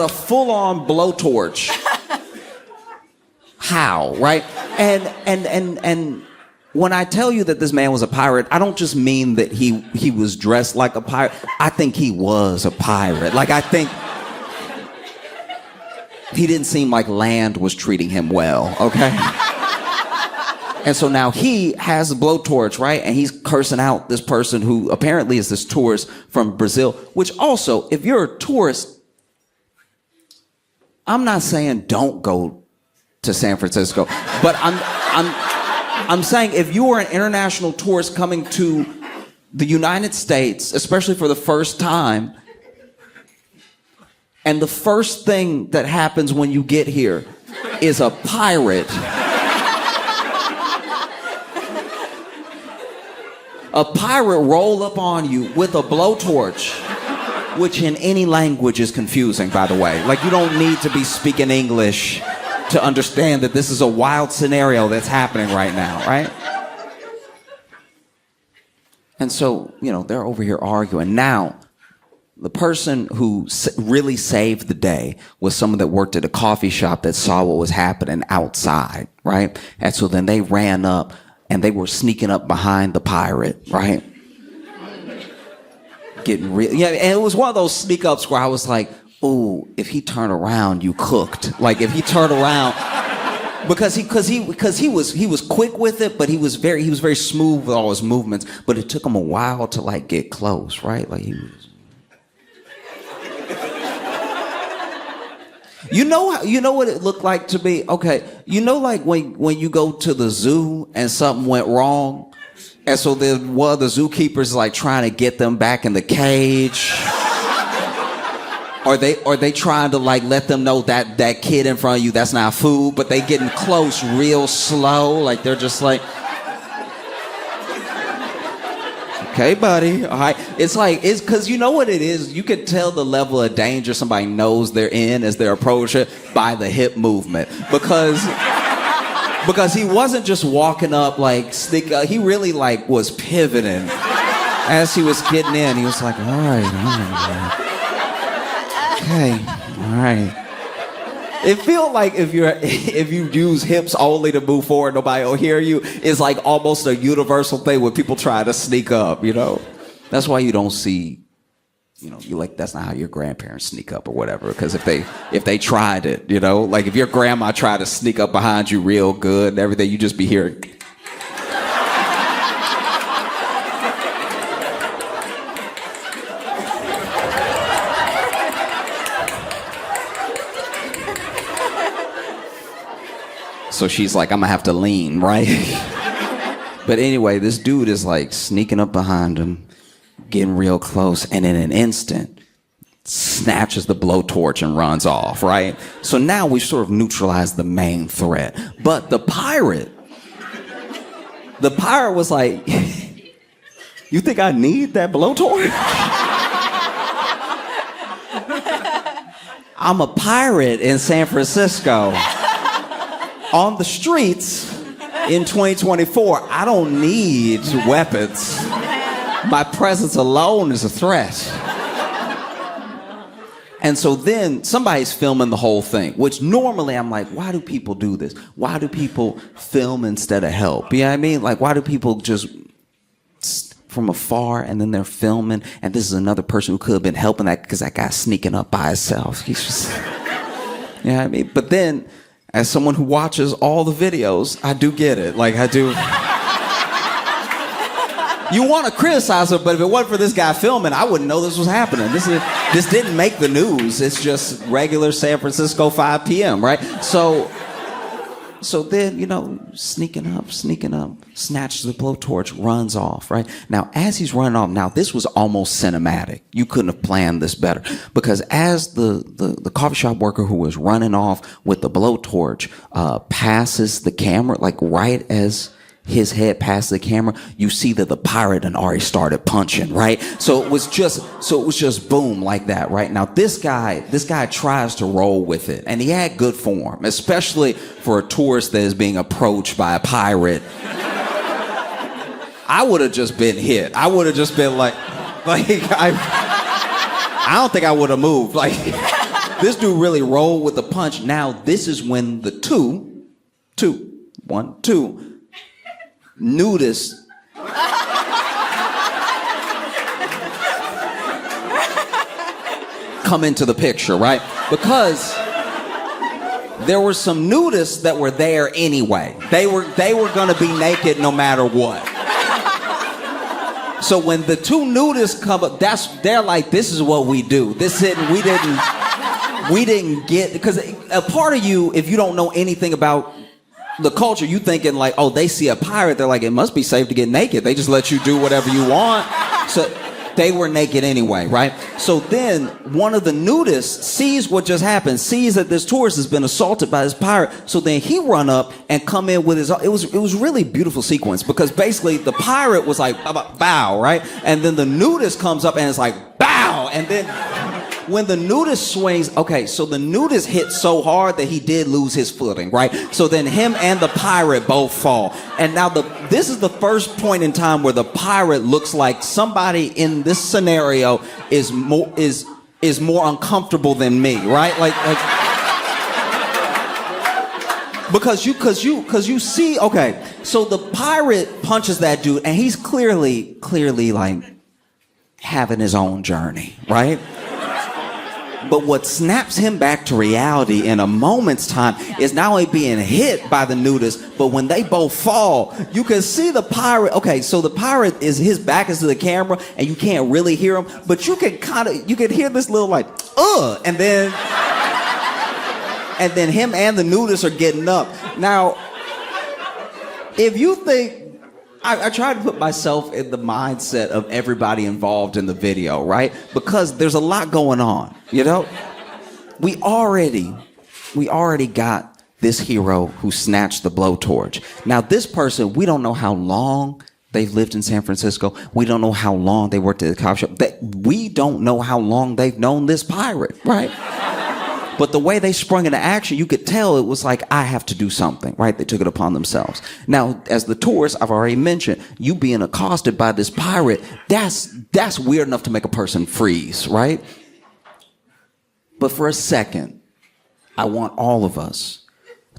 a full-on blowtorch, how, right? And when I tell you that this man was a pirate, I don't just mean that he was dressed like a pirate. I think he was a pirate. Like, I think he didn't seem like land was treating him well, okay? And so now he has a blowtorch, right? And he's cursing out this person who apparently is this tourist from Brazil, which also, if you're a tourist, I'm not saying don't go to San Francisco, but I'm saying if you are an international tourist coming to the United States, especially for the first time, and the first thing that happens when you get here is a pirate, a pirate roll up on you with a blowtorch, which in any language is confusing, by the way. Like, you don't need to be speaking English to understand that this is a wild scenario that's happening right now, right? And so, they're over here arguing. Now, the person who really saved the day was someone that worked at a coffee shop that saw what was happening outside, right? And so then they ran up and they were sneaking up behind the pirate, right? Getting real. Yeah, and it was one of those sneak ups where I was like, ooh, if he turned around, you cooked. Like, if he turned around, because he was quick with it, but he was very smooth with all his movements. But it took him a while to like get close, right? Like he was. You know what it looked like to me? Okay, like when you go to the zoo and something went wrong, and so then one of the zookeepers like trying to get them back in the cage. Or they trying to like let them know that kid in front of you, that's not food, but they getting close real slow. Like they're just like, okay, buddy, all right. It's because you know what it is? You can tell the level of danger somebody knows they're in as they approach it by the hip movement. Because he wasn't just walking up like, he really like was pivoting. As he was getting in, he was like, all right. Okay, all right. It feels like if you use hips only to move forward, nobody will hear you. It's like almost a universal thing when people try to sneak up, That's why you don't see you know, you like, that's not how your grandparents sneak up or whatever. Because if they tried it, you know, like if your grandma tried to sneak up behind you real good and everything, you just be hearing. So she's like, I'm gonna have to lean, right? But anyway, this dude is like sneaking up behind him, getting real close, and in an instant, snatches the blowtorch and runs off, right? So now we sort of neutralized the main threat. But the pirate was like, you think I need that blowtorch? I'm a pirate in San Francisco. On the streets in 2024, I don't need weapons. My presence alone is a threat. And so then somebody's filming the whole thing, which normally I'm like, why do people do this? Why do people film instead of help? You know what I mean? Like, why do people just from afar and then they're filming and this is another person who could have been helping that because that guy's sneaking up by himself. He's just, you know what I mean? But then, as someone who watches all the videos, I do get it. Like, I do. You want to criticize it, but if it wasn't for this guy filming, I wouldn't know this was happening. This didn't make the news. It's just regular San Francisco 5 p.m., right? So then, you know, sneaking up, snatches the blowtorch, runs off, right? Now, as he's running off, now this was almost cinematic. You couldn't have planned this better. Because as the coffee shop worker who was running off with the blowtorch passes the camera, like right as his head passes the camera, you see that the pirate had already started punching, right? So it was just boom like that, right? Now this guy tries to roll with it, and he had good form, especially for a tourist that is being approached by a pirate. I would have just been hit. I would have just been like I don't think I would have moved. Like, this dude really rolled with the punch. Now this is when the two nudists come into the picture, right? Because there were some nudists that were there anyway. They were gonna be naked no matter what. So when the two nudists come up, they're like, this is what we do. We didn't get, because a part of you, if you don't know anything about the culture, you thinking like, oh, they see a pirate, they're like, it must be safe to get naked. They just let you do whatever you want. So they were naked anyway, right? So then one of the nudists sees what just happened, sees that this tourist has been assaulted by this pirate. So then he run up and come in with his, it was really beautiful sequence, because basically the pirate was like, bow, right? And then the nudist comes up and it's like, bow. And then when the nudist swings, okay, so the nudist hit so hard that he did lose his footing, right? So then him and the pirate both fall. And now this is the first point in time where the pirate looks like somebody in this scenario is more uncomfortable than me, right? Like because you see, okay, so the pirate punches that dude and he's clearly like having his own journey, right? But what snaps him back to reality in a moment's time is not only being hit by the nudist, but when they both fall, you can see the pirate. Okay, so the pirate his back is to the camera and you can't really hear him, but you can hear this little like, and then him and the nudist are getting up. Now, if you think, I try to put myself in the mindset of everybody involved in the video, right? Because there's a lot going on, you know? We already got this hero who snatched the blowtorch. Now, this person, we don't know how long they've lived in San Francisco. We don't know how long they worked at the coffee shop. We don't know how long they've known this pirate, right? But the way they sprung into action, you could tell it was like, I have to do something, right? They took it upon themselves. Now, as the tourist, I've already mentioned, you being accosted by this pirate, that's weird enough to make a person freeze, right? But for a second, I want all of us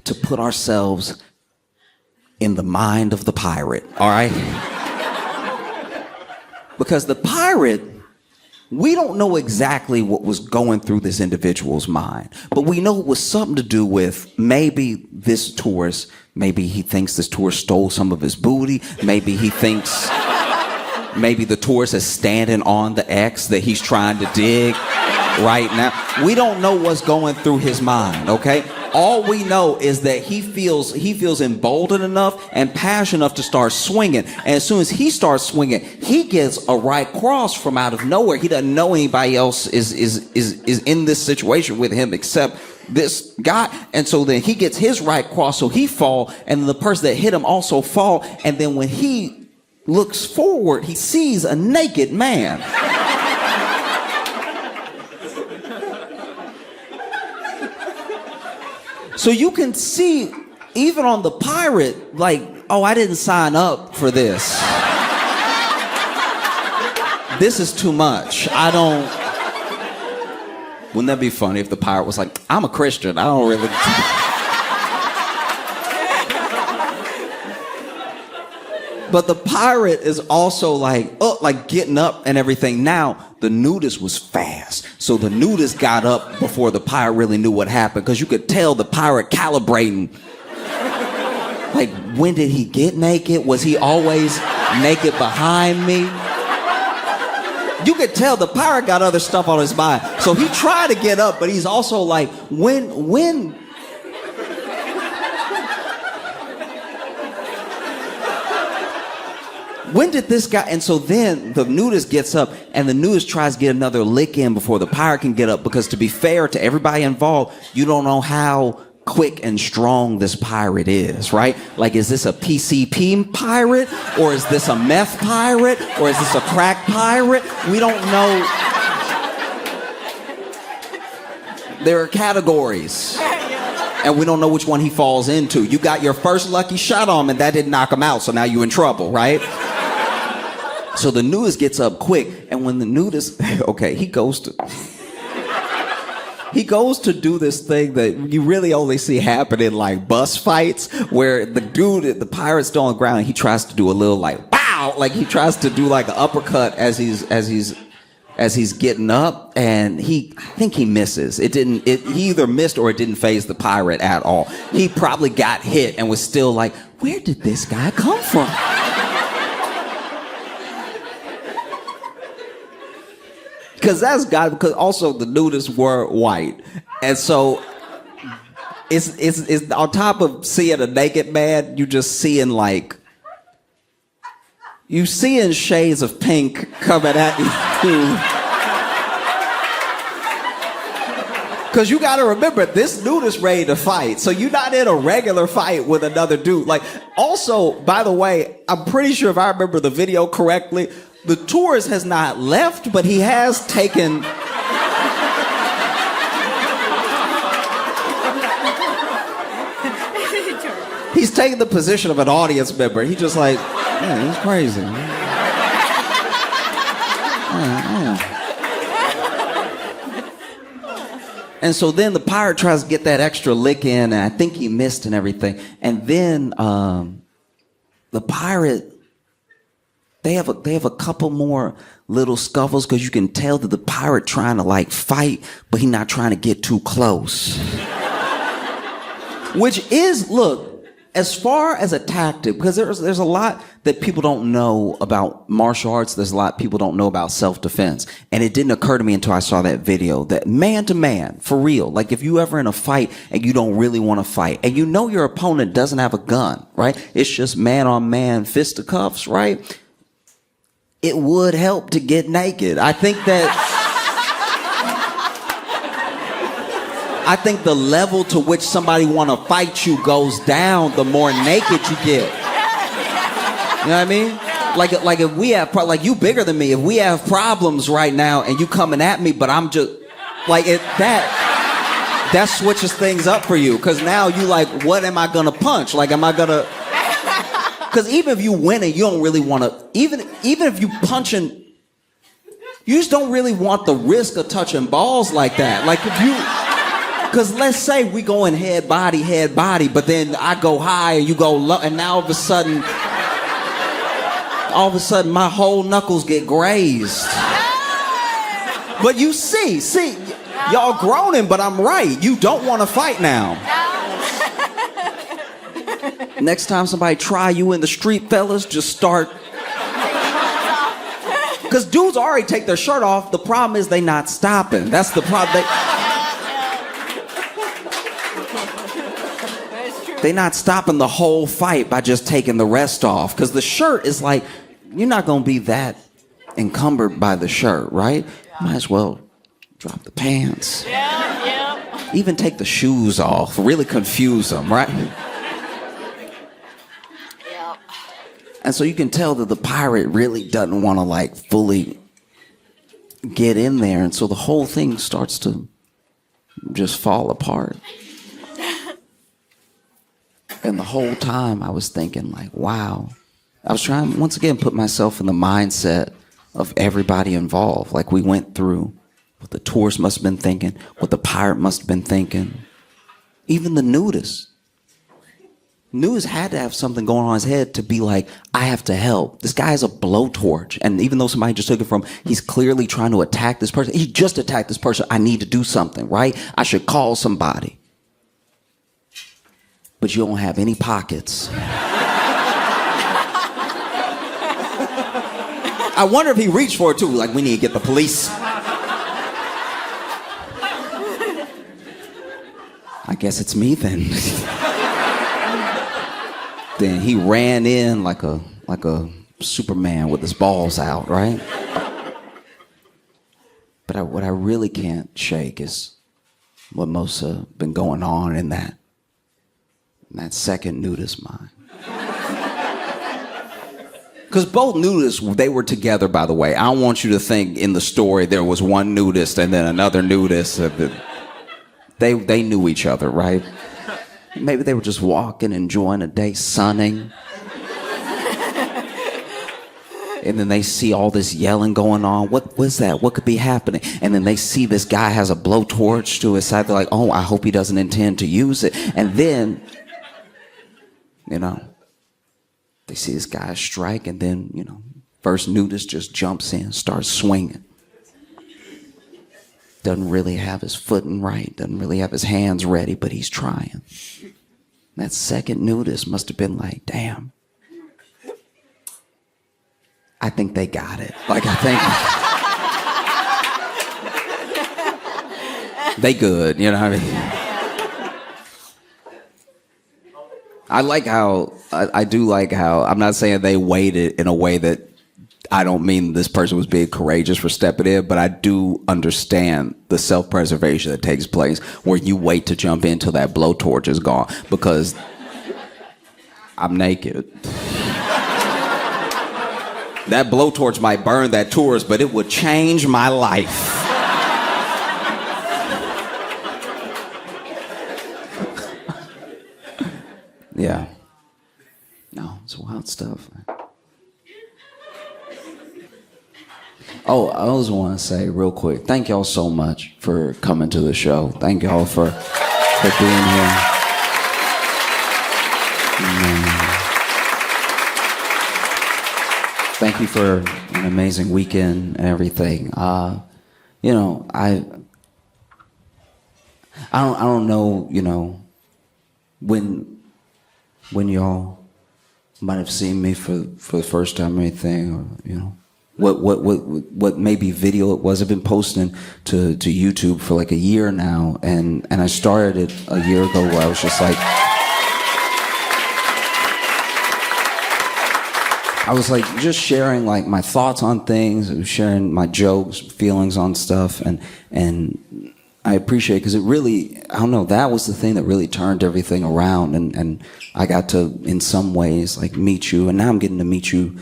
to put ourselves in the mind of the pirate, all right? Because the pirate We don't know exactly what was going through this individual's mind, but we know it was something to do with maybe this tourist, maybe he thinks this tourist stole some of his booty, maybe he thinks maybe the tourist is standing on the X that he's trying to dig right now. We don't know what's going through his mind, okay? All we know is that he feels emboldened enough and passionate enough to start swinging. And as soon as he starts swinging, he gets a right cross from out of nowhere. He doesn't know anybody else is in this situation with him except this guy. And so then he gets his right cross, so he fall, and the person that hit him also fall. And then when he looks forward, he sees a naked man. So you can see, even on the pirate, like, oh, I didn't sign up for this. This is too much. Wouldn't that be funny if the pirate was like, I'm a Christian, I don't really... But the pirate is also like getting up and everything. Now, the nudist was fast. So the nudist got up before the pirate really knew what happened, because you could tell the pirate calibrating. Like, when did he get naked? Was he always naked behind me? You could tell the pirate got other stuff on his mind. So he tried to get up, but he's also like, when did this guy... And so then the nudist gets up, and the nudist tries to get another lick in before the pirate can get up, because to be fair to everybody involved, you don't know how quick and strong this pirate is, right? Like, is this a PCP pirate? Or is this a meth pirate? Or is this a crack pirate? We don't know. There are categories. And we don't know which one he falls into. You got your first lucky shot on him, and that didn't knock him out, so now you're in trouble, right? So the nudist gets up quick, and when the nudist, okay, he goes to do this thing that you really only see happen in like bus fights, where the pirate's still on the ground, and he tries to do a little like, wow, like he tries to do like an uppercut as he's getting up, and I think he misses. He either missed or it didn't faze the pirate at all. He probably got hit and was still like, where did this guy come from? Because also the nudists were white. And so it's on top of seeing a naked man, you just seeing you seeing shades of pink coming at you. Because you got to remember, this nudist ready to fight. So you're not in a regular fight with another dude. Like, also, by the way, I'm pretty sure if I remember the video correctly, the tourist has not left, but he has taken... He's taking the position of an audience member. He's just like, man, he's crazy. And so then the pirate tries to get that extra lick in, and I think he missed and everything. And then the pirate, they have a couple more little scuffles, because you can tell that the pirate trying to like fight, but he's not trying to get too close. Which is, look, as far as a tactic, because there's a lot that people don't know about martial arts. There's a lot people don't know about self-defense. And it didn't occur to me until I saw that video that man to man, for real, like if you ever in a fight and you don't really want to fight, and you know your opponent doesn't have a gun, right? It's just man on man fisticuffs, right? It would help to get naked. I think the level to which somebody want to fight you goes down the more naked you get. You know what I mean? Like if we have, like you bigger than me, if we have problems right now and you coming at me, but I'm just, like that switches things up for you. Because now you like, what am I going to punch? Like, am I going to, because even if you win and you don't really want to, even if you punching, you just don't really want the risk of touching balls like that. Like if you, because let's say we going head body, but then I go high and you go low, and now all of a sudden my whole knuckles get grazed. But you see, y'all groaning, but I'm right. You don't want to fight now. Next time somebody try you in the street, fellas, just start. Because dudes already take their shirt off. The problem is they not stopping. That's the problem. They not stopping the whole fight by just taking the rest off. Because the shirt is like, you're not going to be that encumbered by the shirt, right? Might as well drop the pants. Yeah. Even take the shoes off. Really confuse them, right? Yeah. And so you can tell that the pirate really doesn't want to like fully get in there. And so the whole thing starts to just fall apart. And the whole time I was thinking like, wow. I was trying, once again, put myself in the mindset of everybody involved. Like we went through what the tourist must have been thinking, what the pirate must have been thinking. Even the nudist. Nudist had to have something going on in his head to be like, I have to help. This guy is a blowtorch. And even though somebody just took it from, he's clearly trying to attack this person. He just attacked this person. I need to do something, right? I should call somebody. But you don't have any pockets. I wonder if he reached for it too, like we need to get the police. I guess it's me then. Then he ran in like a Superman with his balls out, right? But what I really can't shake is what must have been going on in that second nudist mind. Because both nudists, they were together, by the way. I don't want you to think in the story there was one nudist and then another nudist. They knew each other, right? Maybe they were just walking, enjoying a day, sunning. And then they see all this yelling going on. What was that? What could be happening? And then they see this guy has a blowtorch to his side. They're like, oh, I hope he doesn't intend to use it. And then, they see this guy strike, and then, first nudist just jumps in, starts swinging. Doesn't really have his footing right, doesn't really have his hands ready, but he's trying. That second nudist must have been like, damn. I think they got it. Like, I think they good, you know what I mean? I do like how, I'm not saying they waited in a way that, I don't mean this person was being courageous for stepping in, but I do understand the self-preservation that takes place where you wait to jump in till that blowtorch is gone, because I'm naked. That blowtorch might burn that tourist, but it would change my life. Yeah. No, it's wild stuff. Oh, I also want to say real quick, thank y'all so much for coming to the show. Thank y'all for being here. Thank you for an amazing weekend and everything. I don't know, when y'all might have seen me for the first time or anything, or what maybe video it was. I've been posting to YouTube for like a year now, and I started it a year ago where I was just like, just sharing like my thoughts on things, sharing my jokes, feelings on stuff, and I appreciate it because it really, I don't know, that was the thing that really turned everything around, and I got to, in some ways, like meet you, and now I'm getting to meet you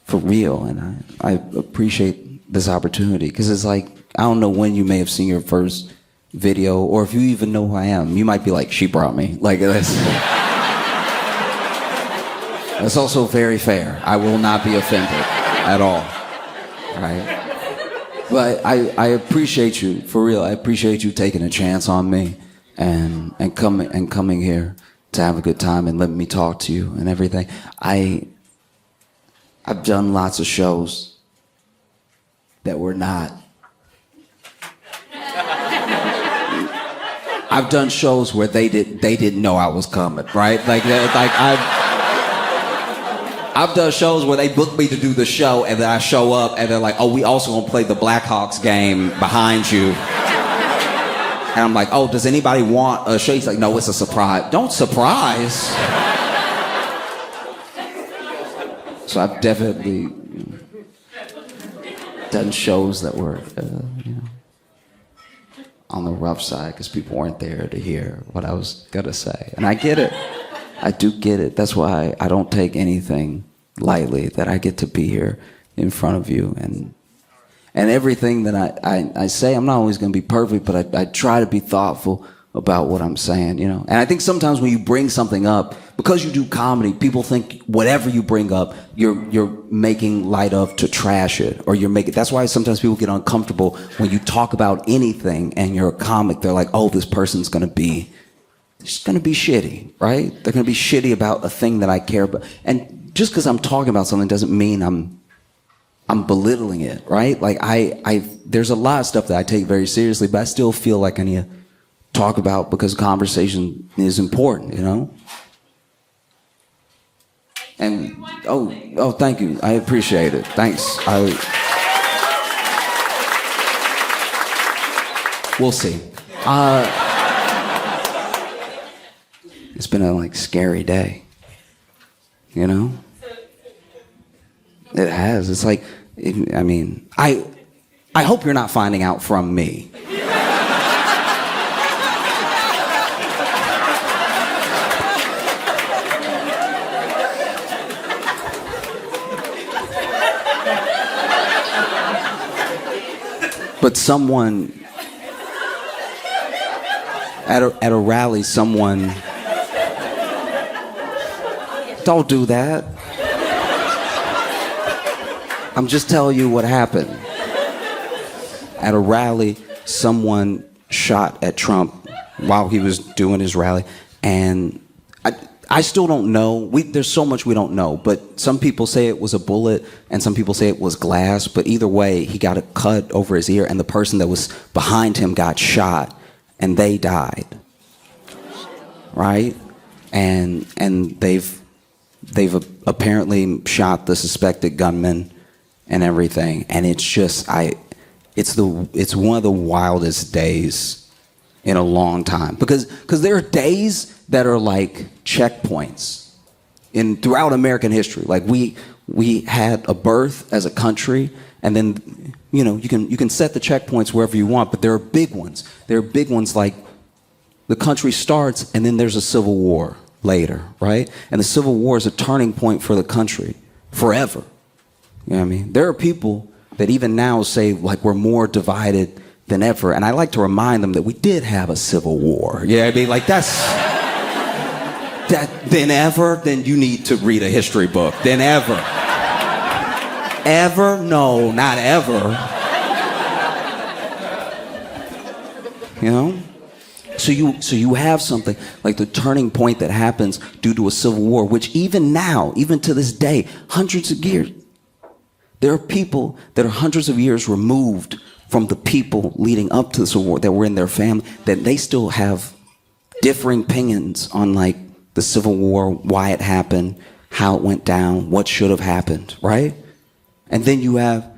for real, and I appreciate this opportunity because it's like, I don't know when you may have seen your first video, or if you even know who I am. You might be like, she brought me. Like, that's also very fair. I will not be offended at all, right? But I appreciate you, for real. I appreciate you taking a chance on me and coming here to have a good time and letting me talk to you and everything. I've done lots of shows that were not I've done shows where they didn't know I was coming, right? I've done shows where they booked me to do the show, and then I show up, and they're like, "Oh, we also gonna play the Blackhawks game behind you." And I'm like, "Oh, does anybody want a show?" He's like, "No, it's a surprise." Don't surprise. So I've definitely done shows that were, on the rough side because people weren't there to hear what I was gonna say. And I get it. I do get it. That's why I don't take anything lightly, that I get to be here in front of you. And everything that I say, I'm not always going to be perfect, but I try to be thoughtful about what I'm saying, And I think sometimes when you bring something up, because you do comedy, people think whatever you bring up, you're making light of to trash it, or that's why sometimes people get uncomfortable when you talk about anything and you're a comic. They're like, "Oh, this person's going to be shitty," right? They're going to be shitty about a thing that I care about. And just because I'm talking about something doesn't mean I'm belittling it, right? Like there's a lot of stuff that I take very seriously, but I still feel like I need to talk about because conversation is important, And oh, thank you. I appreciate it. Thanks. We'll see. It's been a scary day. It has. It's like, I hope you're not finding out from me. But someone at a rally, someone, don't do that. I'm just telling you what happened. At a rally, someone shot at Trump while he was doing his rally, and I still don't know. There's so much we don't know, but some people say it was a bullet, and some people say it was glass, but either way, he got a cut over his ear, and the person that was behind him got shot, and they died. Right? And they've apparently shot the suspected gunman and everything, and it's just it's one of the wildest days in a long time, because there are days that are like checkpoints throughout American history. Like we had a birth as a country, and then you can set the checkpoints wherever you want, but there are big ones. There are big ones like the country starts, and then there's a civil war later, right? And the Civil War is a turning point for the country forever. You know what I mean? There are people that even now say like we're more divided than ever, and I like to remind them that we did have a civil war. Yeah, I mean, like then ever, then you need to read a history book. Then ever. Ever? No, not ever. So you have something like the turning point that happens due to a civil war, which even now, even to this day, hundreds of years, there are people that are hundreds of years removed from the people leading up to the civil war that were in their family, that they still have differing opinions on like the Civil War, why it happened, how it went down, what should have happened, right? And then you have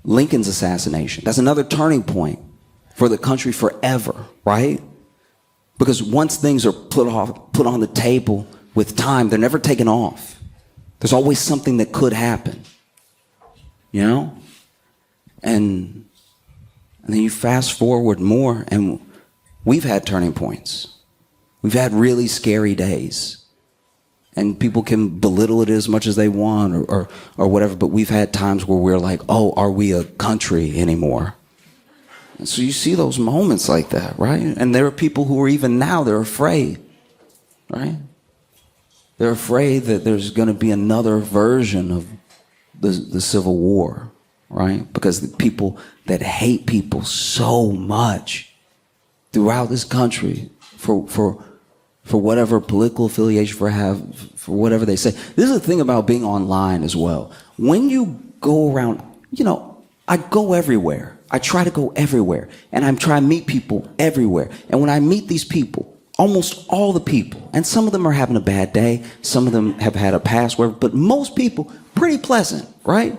Lincoln's assassination. That's another turning point for the country forever, right? Because once things are put on the table with time, they're never taken off. There's always something that could happen, And then you fast forward more, and we've had turning points. We've had really scary days. And people can belittle it as much as they want or whatever, but we've had times where we're like, oh, are we a country anymore? And so you see those moments like that, right? And there are people who are even now, they're afraid, right? They're afraid that there's going to be another version of the Civil War, right? Because the people that hate people so much throughout this country for whatever political affiliation for whatever they say. This is the thing about being online as well. When you go around, I go everywhere. I try to go everywhere, and I'm trying to meet people everywhere. And when I meet these people, almost all the people, and some of them are having a bad day, some of them have had a past, whatever, but most people, pretty pleasant, right?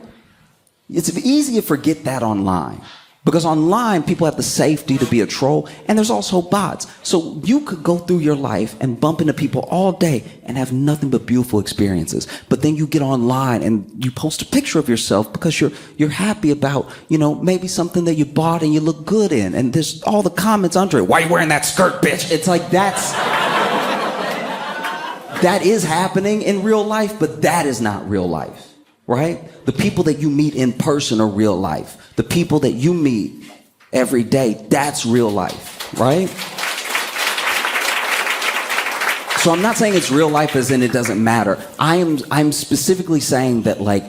It's easy to forget that online. Because online, people have the safety to be a troll, and there's also bots. So you could go through your life and bump into people all day and have nothing but beautiful experiences. But then you get online and you post a picture of yourself because you're happy about, maybe something that you bought and you look good in. And there's all the comments under it. Why are you wearing that skirt, bitch? It's like that is happening in real life, but that is not real life. Right? The people that you meet in person are real life. The people that you meet every day, that's real life, right? So I'm not saying it's real life as in it doesn't matter. I'm specifically saying that like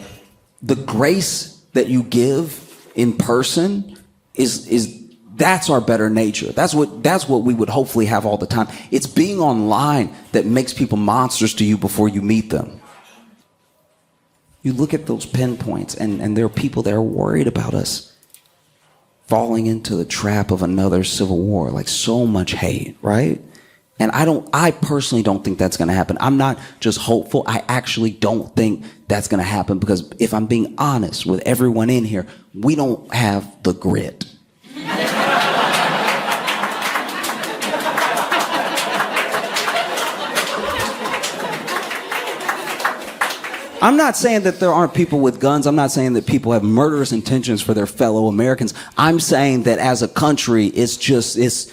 the grace that you give in person is that's our better nature. That's what we would hopefully have all the time. It's being online that makes people monsters to you before you meet them. You look at those pinpoints, and there are people that are worried about us falling into the trap of another civil war, like so much hate, right? And I personally don't think that's going to happen. I'm not just hopeful. I actually don't think that's going to happen because if I'm being honest with everyone in here, we don't have the grit. I'm not saying that there aren't people with guns. I'm not saying that people have murderous intentions for their fellow Americans. I'm saying that as a country, it's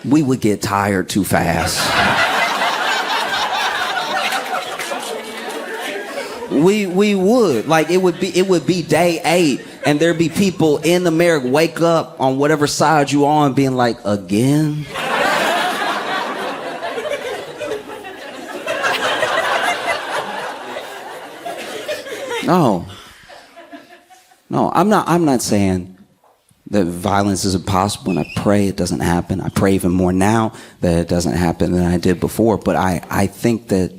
we would get tired too fast. We would. Like it would be day 8 and there'd be people in America wake up on whatever side you on being like, again? No, I'm not saying that violence is impossible, and I pray it doesn't happen. I pray even more now that it doesn't happen than I did before, but I think that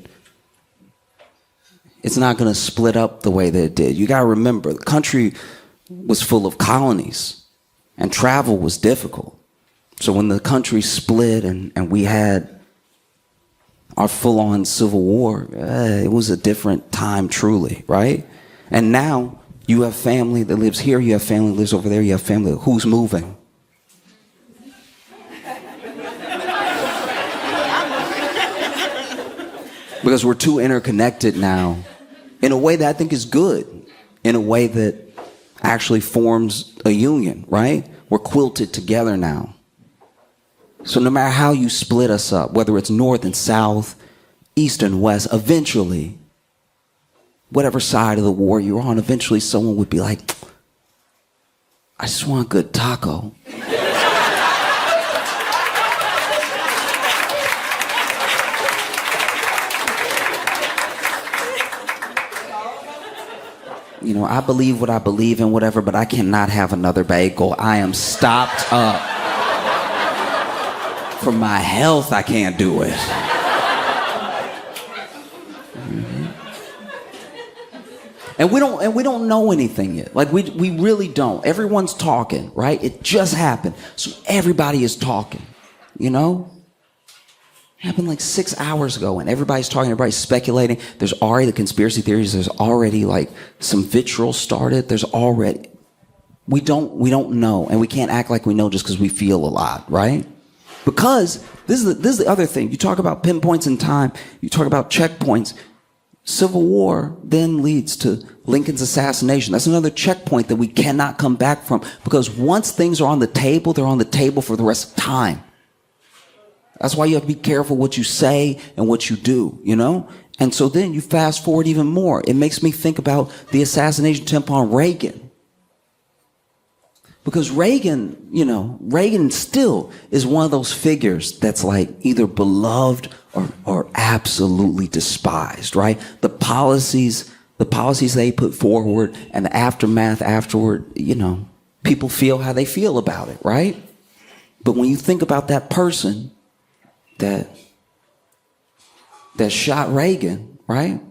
it's not going to split up the way that it did. You got to remember, the country was full of colonies, and travel was difficult. So when the country split and we had our full-on civil war, it was a different time truly, right? And now you have family that lives here, you have family that lives over there, you have family who's moving. Because we're too interconnected now in a way that I think is good, in a way that actually forms a union, right? We're quilted together now. So no matter how you split us up, whether it's north and south, east and west, eventually, whatever side of the war you're on, eventually someone would be like, I just want a good taco. I believe what I believe in, whatever, but I cannot have another bagel. I am stopped up. For my health, I can't do it. And we don't know anything yet. Like we really don't. Everyone's talking, right? It just happened. So everybody is talking, It happened like 6 hours ago and everybody's talking, everybody's speculating. There's already the conspiracy theories. There's already like some vitriol started. We don't know, and we can't act like we know just because we feel a lot, right? Because this is the other thing. You talk about pinpoints in time. You talk about checkpoints. Civil War then leads to Lincoln's assassination. That's another checkpoint that we cannot come back from, because once things are on the table, they're on the table for the rest of time. That's why you have to be careful what you say and what you do, And so then you fast forward even more. It makes me think about the assassination attempt on Reagan. Because Reagan still is one of those figures that's like either beloved or absolutely despised, right? The policies they put forward and the aftermath afterward, people feel how they feel about it, right? But when you think about that person that shot Reagan, right?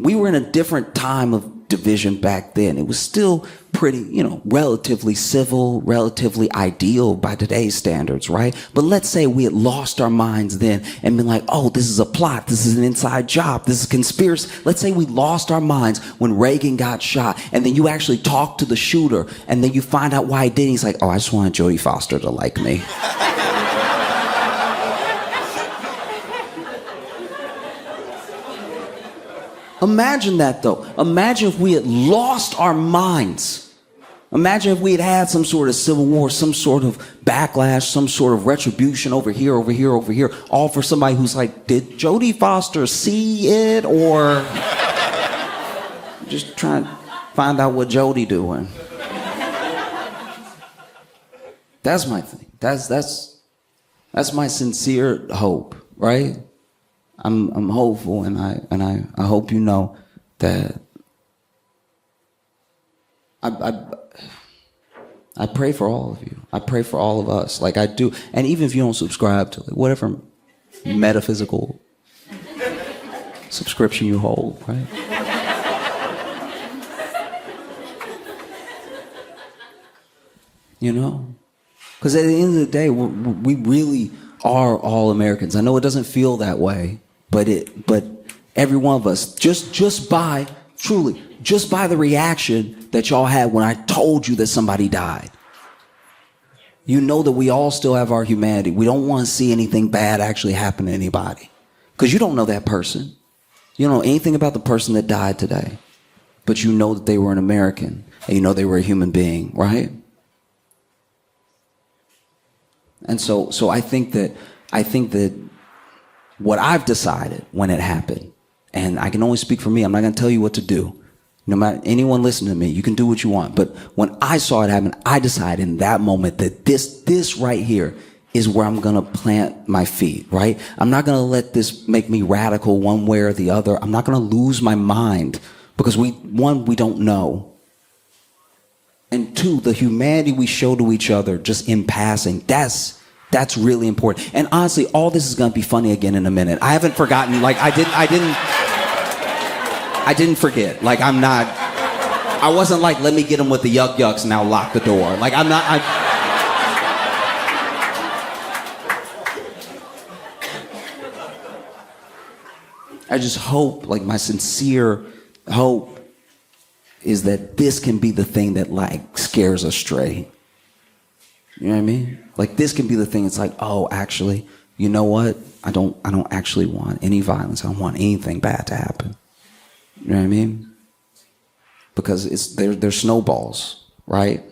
We were in a different time of division back then. It was still pretty, relatively civil, relatively ideal by today's standards, right? But let's say we had lost our minds then and been like, oh, this is a plot. This is an inside job. This is conspiracy. Let's say we lost our minds when Reagan got shot, and then you actually talk to the shooter, and then you find out why he did it. He's like, oh, I just wanted Jodie Foster to like me. Imagine that, though. Imagine if we had lost our minds. Imagine if we had had some sort of civil war, some sort of backlash, some sort of retribution over here, all for somebody who's like, did Jodie Foster see it, or just trying to find out what Jodie doing? That's my thing. That's my sincere hope, right? I'm hopeful, and I hope you know that I pray for all of you. I pray for all of us, like I do. And even if you don't subscribe to whatever metaphysical subscription you hold, right? Because at the end of the day, we really are all Americans. I know it doesn't feel that way. But every one of us, just by the reaction that y'all had when I told you that somebody died, you know that we all still have our humanity. We don't want to see anything bad actually happen to anybody, because you don't know that person. You don't know anything about the person that died today, but you know that they were an American, and you know they were a human being, right? And so I think that what I've decided when it happened, and I can only speak for me, I'm not going to tell you what to do. No matter anyone listening to me, you can do what you want. But when I saw it happen, I decided in that moment that this right here is where I'm going to plant my feet, right? I'm not going to let this make me radical one way or the other. I'm not going to lose my mind, because we don't know. And two, the humanity we show to each other just in passing, that's really important. And honestly, all this is going to be funny again in a minute. I haven't forgotten. Like, I didn't forget. Like, I wasn't like, let me get him with the yucks and now lock the door. Like, I just hope, like, my sincere hope is that this can be the thing that, like, scares us straight. You know what I mean? Like, this can be the thing. It's like, oh, actually, you know what? I don't actually want any violence. I don't want anything bad to happen. You know what I mean? Because they're snowballs, right?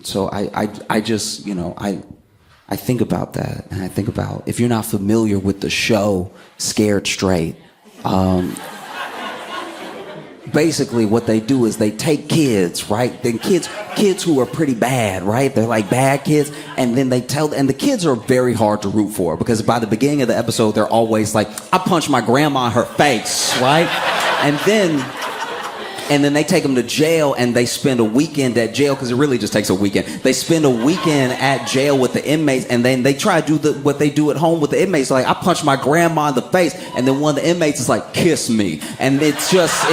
So I just, I think about that, and I think about, if you're not familiar with the show Scared Straight, basically what they do is they take kids, right? Then kids who are pretty bad, right? They're like bad kids, and then and the kids are very hard to root for, because by the beginning of the episode, they're always like, I punched my grandma in her face, right? And then they take them to jail, and they spend a weekend at jail, because it really just takes a weekend. They spend a weekend at jail with the inmates, and then they try to do what they do at home with the inmates. Like, I punched my grandma in the face, and then one of the inmates is like, kiss me. And it's just,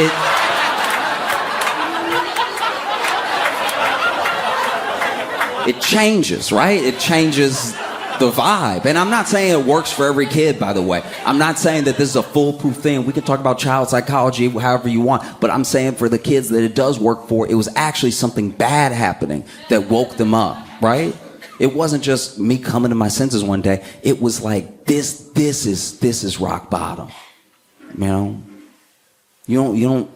it changes, right? It changes the vibe. And I'm not saying it works for every kid, by the way. I'm not saying that this is a foolproof thing. We can talk about child psychology however you want, but I'm saying for the kids that it does work for, it was actually something bad happening that woke them up, right? It wasn't just me coming to my senses one day. It was like, this is rock bottom. You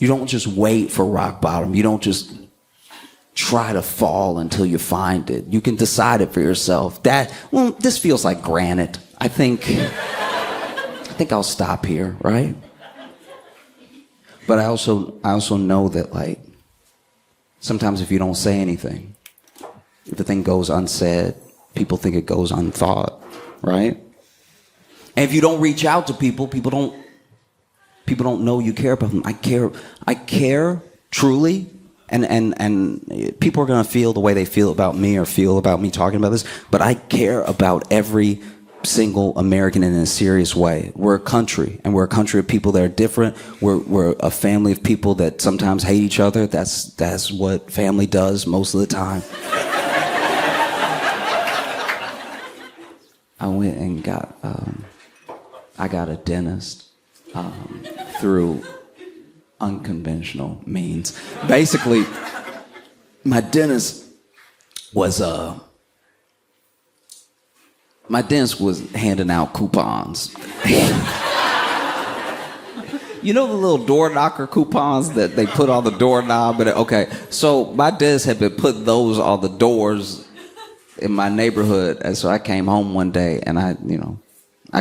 don't just wait for rock bottom. You don't just try to fall until you find it. You can decide it for yourself. This feels like granite. I think I'll stop here, right? But I also know that, like, sometimes if you don't say anything, if the thing goes unsaid, people think it goes unthought, right? And if you don't reach out to people don't know you care about them. I care truly. And people are going to feel the way they feel about me or feel about me talking about this, but I care about every single American in a serious way. We're a country, and we're a country of people that are different. We're a family of people that sometimes hate each other. That's what family does most of the time. I went and got a dentist through unconventional means. Basically, my dentist was handing out coupons. You know the little door knocker coupons that they put on the doorknob? Okay, so my dentist had been putting those on the doors in my neighborhood, and so I came home one day and I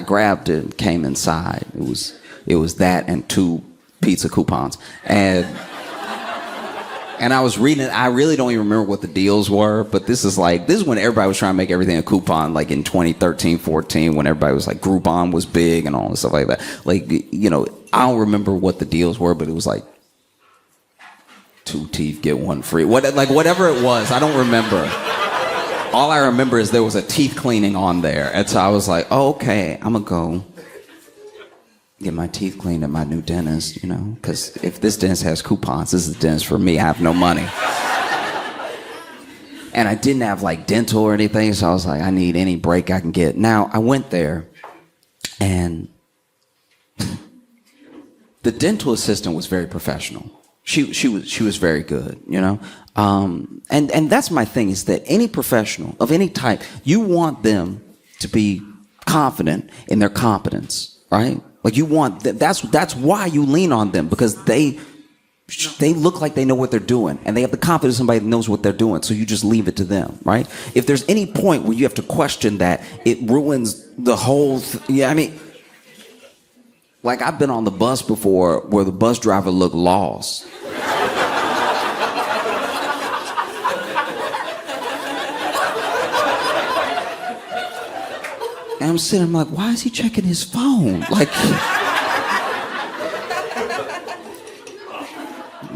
grabbed it and came inside. It was that and 2 pizza coupons, and I was reading it. I really don't even remember what the deals were, but this is when everybody was trying to make everything a coupon, like in 2013, 14, when everybody was like Groupon was big and all this stuff like that. I don't remember what the deals were, but it was like 2 teeth get 1 free. Whatever it was, I don't remember. All I remember is there was a teeth cleaning on there, and so I was like, oh, okay, I'm gonna go get my teeth cleaned at my new dentist, because if this dentist has coupons, this is the dentist for me. I have no money. And I didn't have dental or anything, so I was like, I need any break I can get. Now, I went there, and the dental assistant was very professional. She was very good, and that's my thing, is that any professional of any type, you want them to be confident in their competence, right? You want that's why you lean on them, because they look like they know what they're doing, and they have the confidence somebody that knows what they're doing. So you just leave it to them, right? If there's any point where you have to question that, it ruins the whole. I've been on the bus before where the bus driver looked lost. And I'm sitting, I'm like, why is he checking his phone? But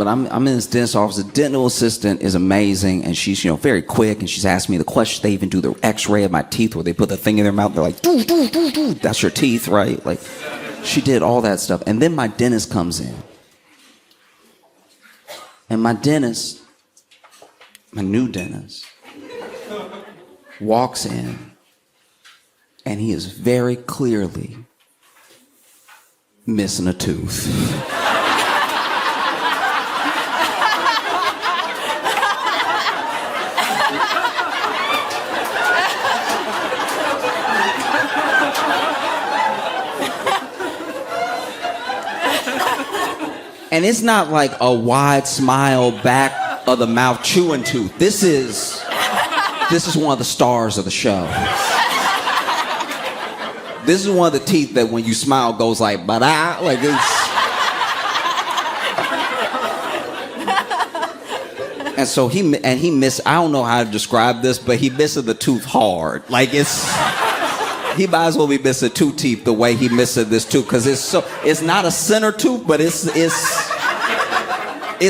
I'm in this dentist's office. The dental assistant is amazing, and she's very quick, and she's asking me the questions. They even do the X-ray of my teeth where they put the thing in their mouth. They're like, doo, doo, doo, doo. That's your teeth, right? She did all that stuff. And then my dentist comes in. And my dentist, my new dentist, walks in, and he is very clearly missing a tooth. And it's not like a wide smile, back of the mouth chewing tooth. This is one of the stars of the show. This is one of the teeth that when you smile goes like, ba-da, And so he missed, I don't know how to describe this, but he missing the tooth hard. He might as well be missing 2 teeth the way he missing this tooth, because it's not a center tooth, but it's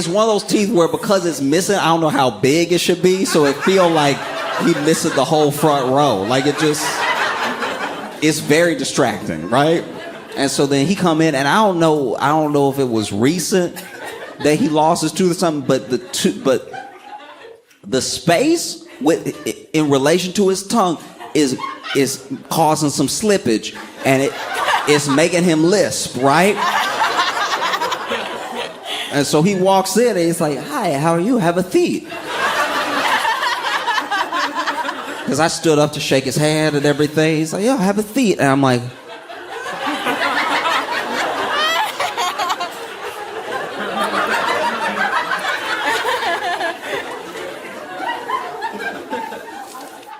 one of those teeth where, because it's missing, I don't know how big it should be, so it feel like he missing the whole front row. It's very distracting, right? And so then he come in, and I don't know if it was recent that he lost his tooth or something, but the space in relation to his tongue is causing some slippage, and it's making him lisp, right? And so he walks in, and he's like, hi, how are you? Have a seat. Because I stood up to shake his hand and everything. He's like, yeah, have a seat. And I'm like,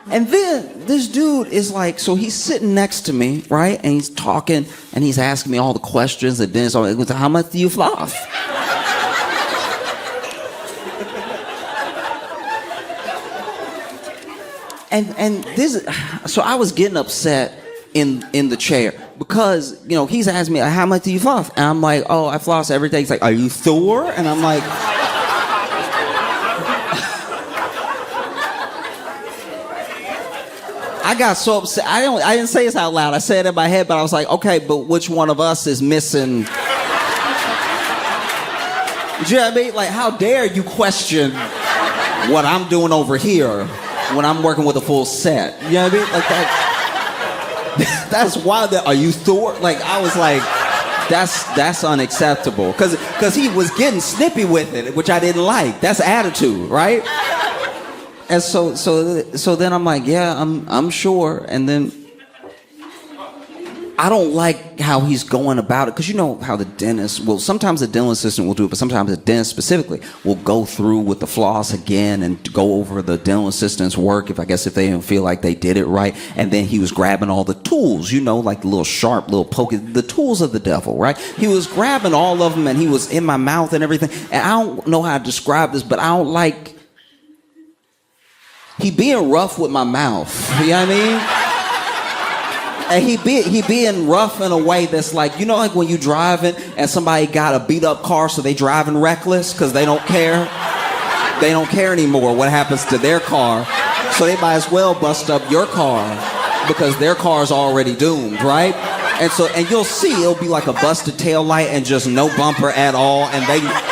and then this dude is like, so he's sitting next to me, right? And he's talking, and he's asking me all the questions. And then so, how much do you floss? And this, so I was getting upset in the chair, because he's asking me, how much do you floss? And I'm like, oh, I floss every day. He's like, are you sore? And I'm like, I got so upset. I didn't say this out loud. I said it in my head, but I was like, okay, but which one of us is missing? You know what I mean? Like, how dare you question what I'm doing over here when I'm working with a full set? You know what I mean? Like that. That's why. Are you Thor? Like, I was like, that's unacceptable. Because he was getting snippy with it, which I didn't like. That's attitude, right? And so then I'm like, yeah, I'm sure. And then I don't like how he's going about it, because you know how the dentist, well, sometimes the dental assistant will do it, but sometimes the dentist specifically will go through with the floss again and go over the dental assistant's work, if they didn't feel like they did it right. And then he was grabbing all the tools, you know, like the little sharp, little poke, the tools of the devil, right? He was grabbing all of them, and he was in my mouth and everything. And I don't know how to describe this, but I don't like he being rough with my mouth. You know what I mean? And he being rough in a way that's like, you know, like when you driving and somebody got a beat up car, so they driving reckless because they don't care. They don't care anymore what happens to their car. So they might as well bust up your car because their car's already doomed, right? And you'll see it'll be like a busted tail light and just no bumper at all, and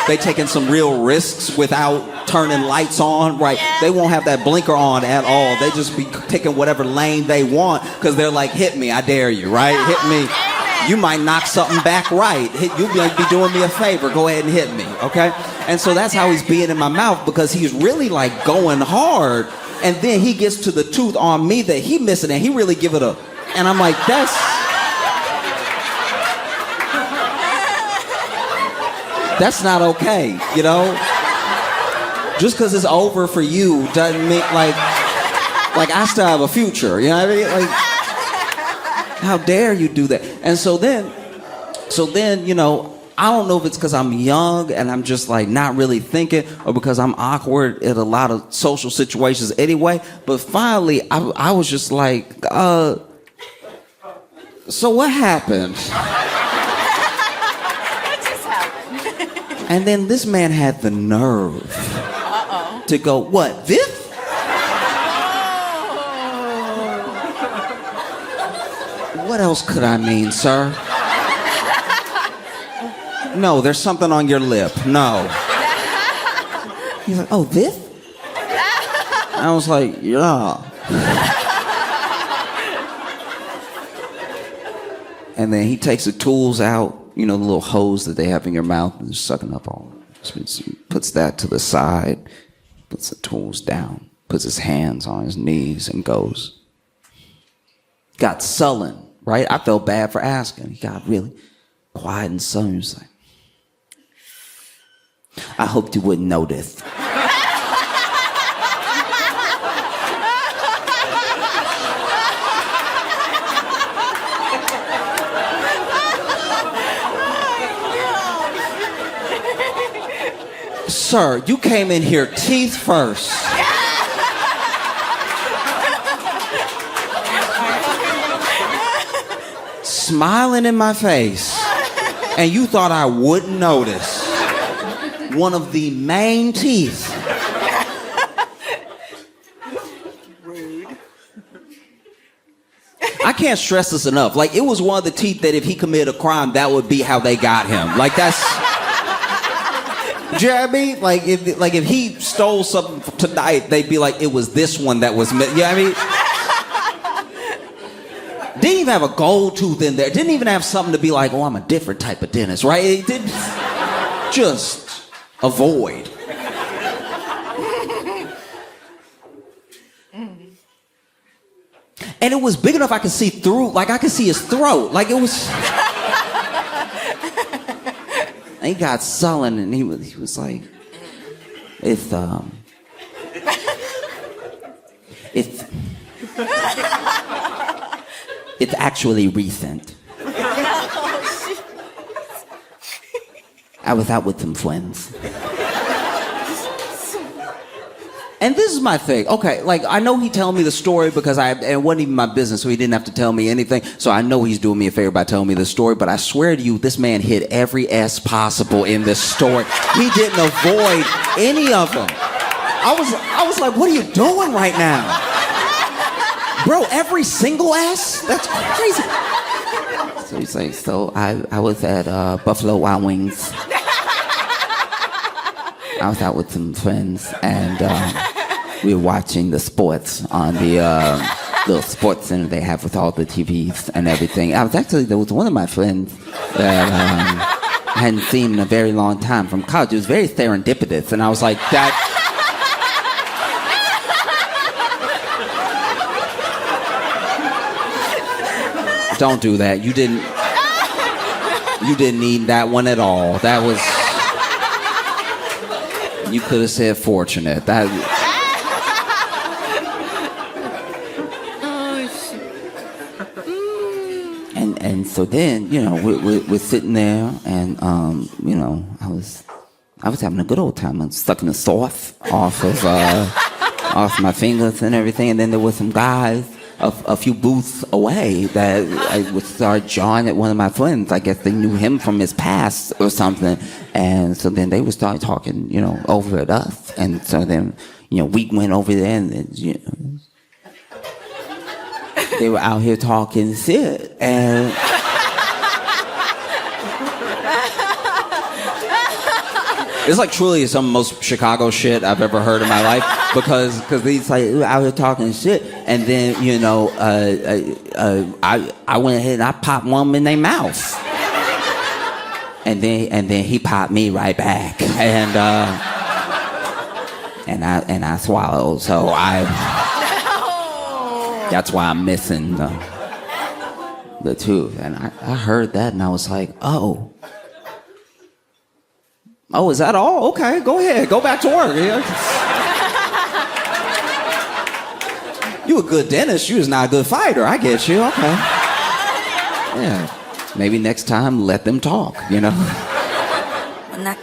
they taking some real risks without turning lights on, right? They won't have that blinker on at all. They just be taking whatever lane they want because they're like, hit me, I dare you, right? Hit me. You might knock something back right. You'll be doing me a favor. Go ahead and hit me, okay? And so that's how he's being in my mouth, because he's really like going hard, and then he gets to the tooth on me that he missing, and he really give it a, and I'm like, that's not okay, you know? Just because it's over for you doesn't mean, like I still have a future, you know what I mean? Like, how dare you do that? And so then, you know, I don't know if it's because I'm young and I'm just like not really thinking, or because I'm awkward in a lot of social situations anyway, but finally I was just like, so what happened? And then this man had the nerve to go, what, this? What else could I mean, sir? No, there's something on your lip. No. He's like, oh, this? I was like, yeah. And then he takes the tools out, you know, the little hose that they have in your mouth, and just sucking up all. So he puts that to the side, puts the tools down, puts his hands on his knees, and goes. Got sullen, right? I felt bad for asking. He got really quiet and sullen. He was like, I hoped you wouldn't notice. Sir, you came in here teeth first. Smiling in my face. And you thought I wouldn't notice one of the main teeth. Rude. I can't stress this enough. Like, it was one of the teeth that if he committed a crime, that would be how they got him. Like, that's... Do you know what I mean? Like if he stole something tonight, they'd be like, it was this one that was, you know what I mean? Didn't even have a gold tooth in there. Didn't even have something to be like, oh, I'm a different type of dentist, right? It didn't. Just avoid. And it was big enough I could see through, like I could see his throat. Like it was... And he got sullen, and he was like, it's actually recent. I was out with some friends. And this is my thing. Okay, like, I know he telling me the story because it wasn't even my business, so he didn't have to tell me anything. So I know he's doing me a favor by telling me the story, but I swear to you, this man hit every S possible in this story. He didn't avoid any of them. I was like, what are you doing right now? Bro, every single S? That's crazy. So he's like, so I was at Buffalo Wild Wings. I was out with some friends, and we were watching the sports on the little sports center they have with all the TVs and everything. There was one of my friends that I hadn't seen in a very long time from college. It was very serendipitous, and I was like, that... Don't do that. You didn't need that one at all. That was... You could have said fortunate. That... And so then, you know, we're sitting there, and you know, I was having a good old time. I was sucking the sauce off my fingers and everything. And then there were some guys a few booths away that I would start jawing at one of my friends. I guess they knew him from his past or something. And so then they would start talking, you know, over at us. And so then, you know, we went over there, and you know, they were out here talking shit, and it's like truly some of the most Chicago shit I've ever heard in my life, because these like out here talking shit, and then, you know, I went ahead and I popped one in their mouth, and then he popped me right back, and I swallowed, so that's why I'm missing the tooth. And I heard that, and I was like, oh, is that all? Okay, go ahead. Go back to work. You a good dentist. You just not a good fighter. I get you. Okay. Yeah. Maybe next time, let them talk, you know? Knock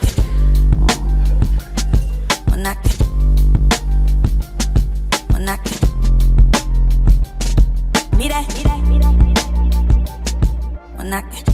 it.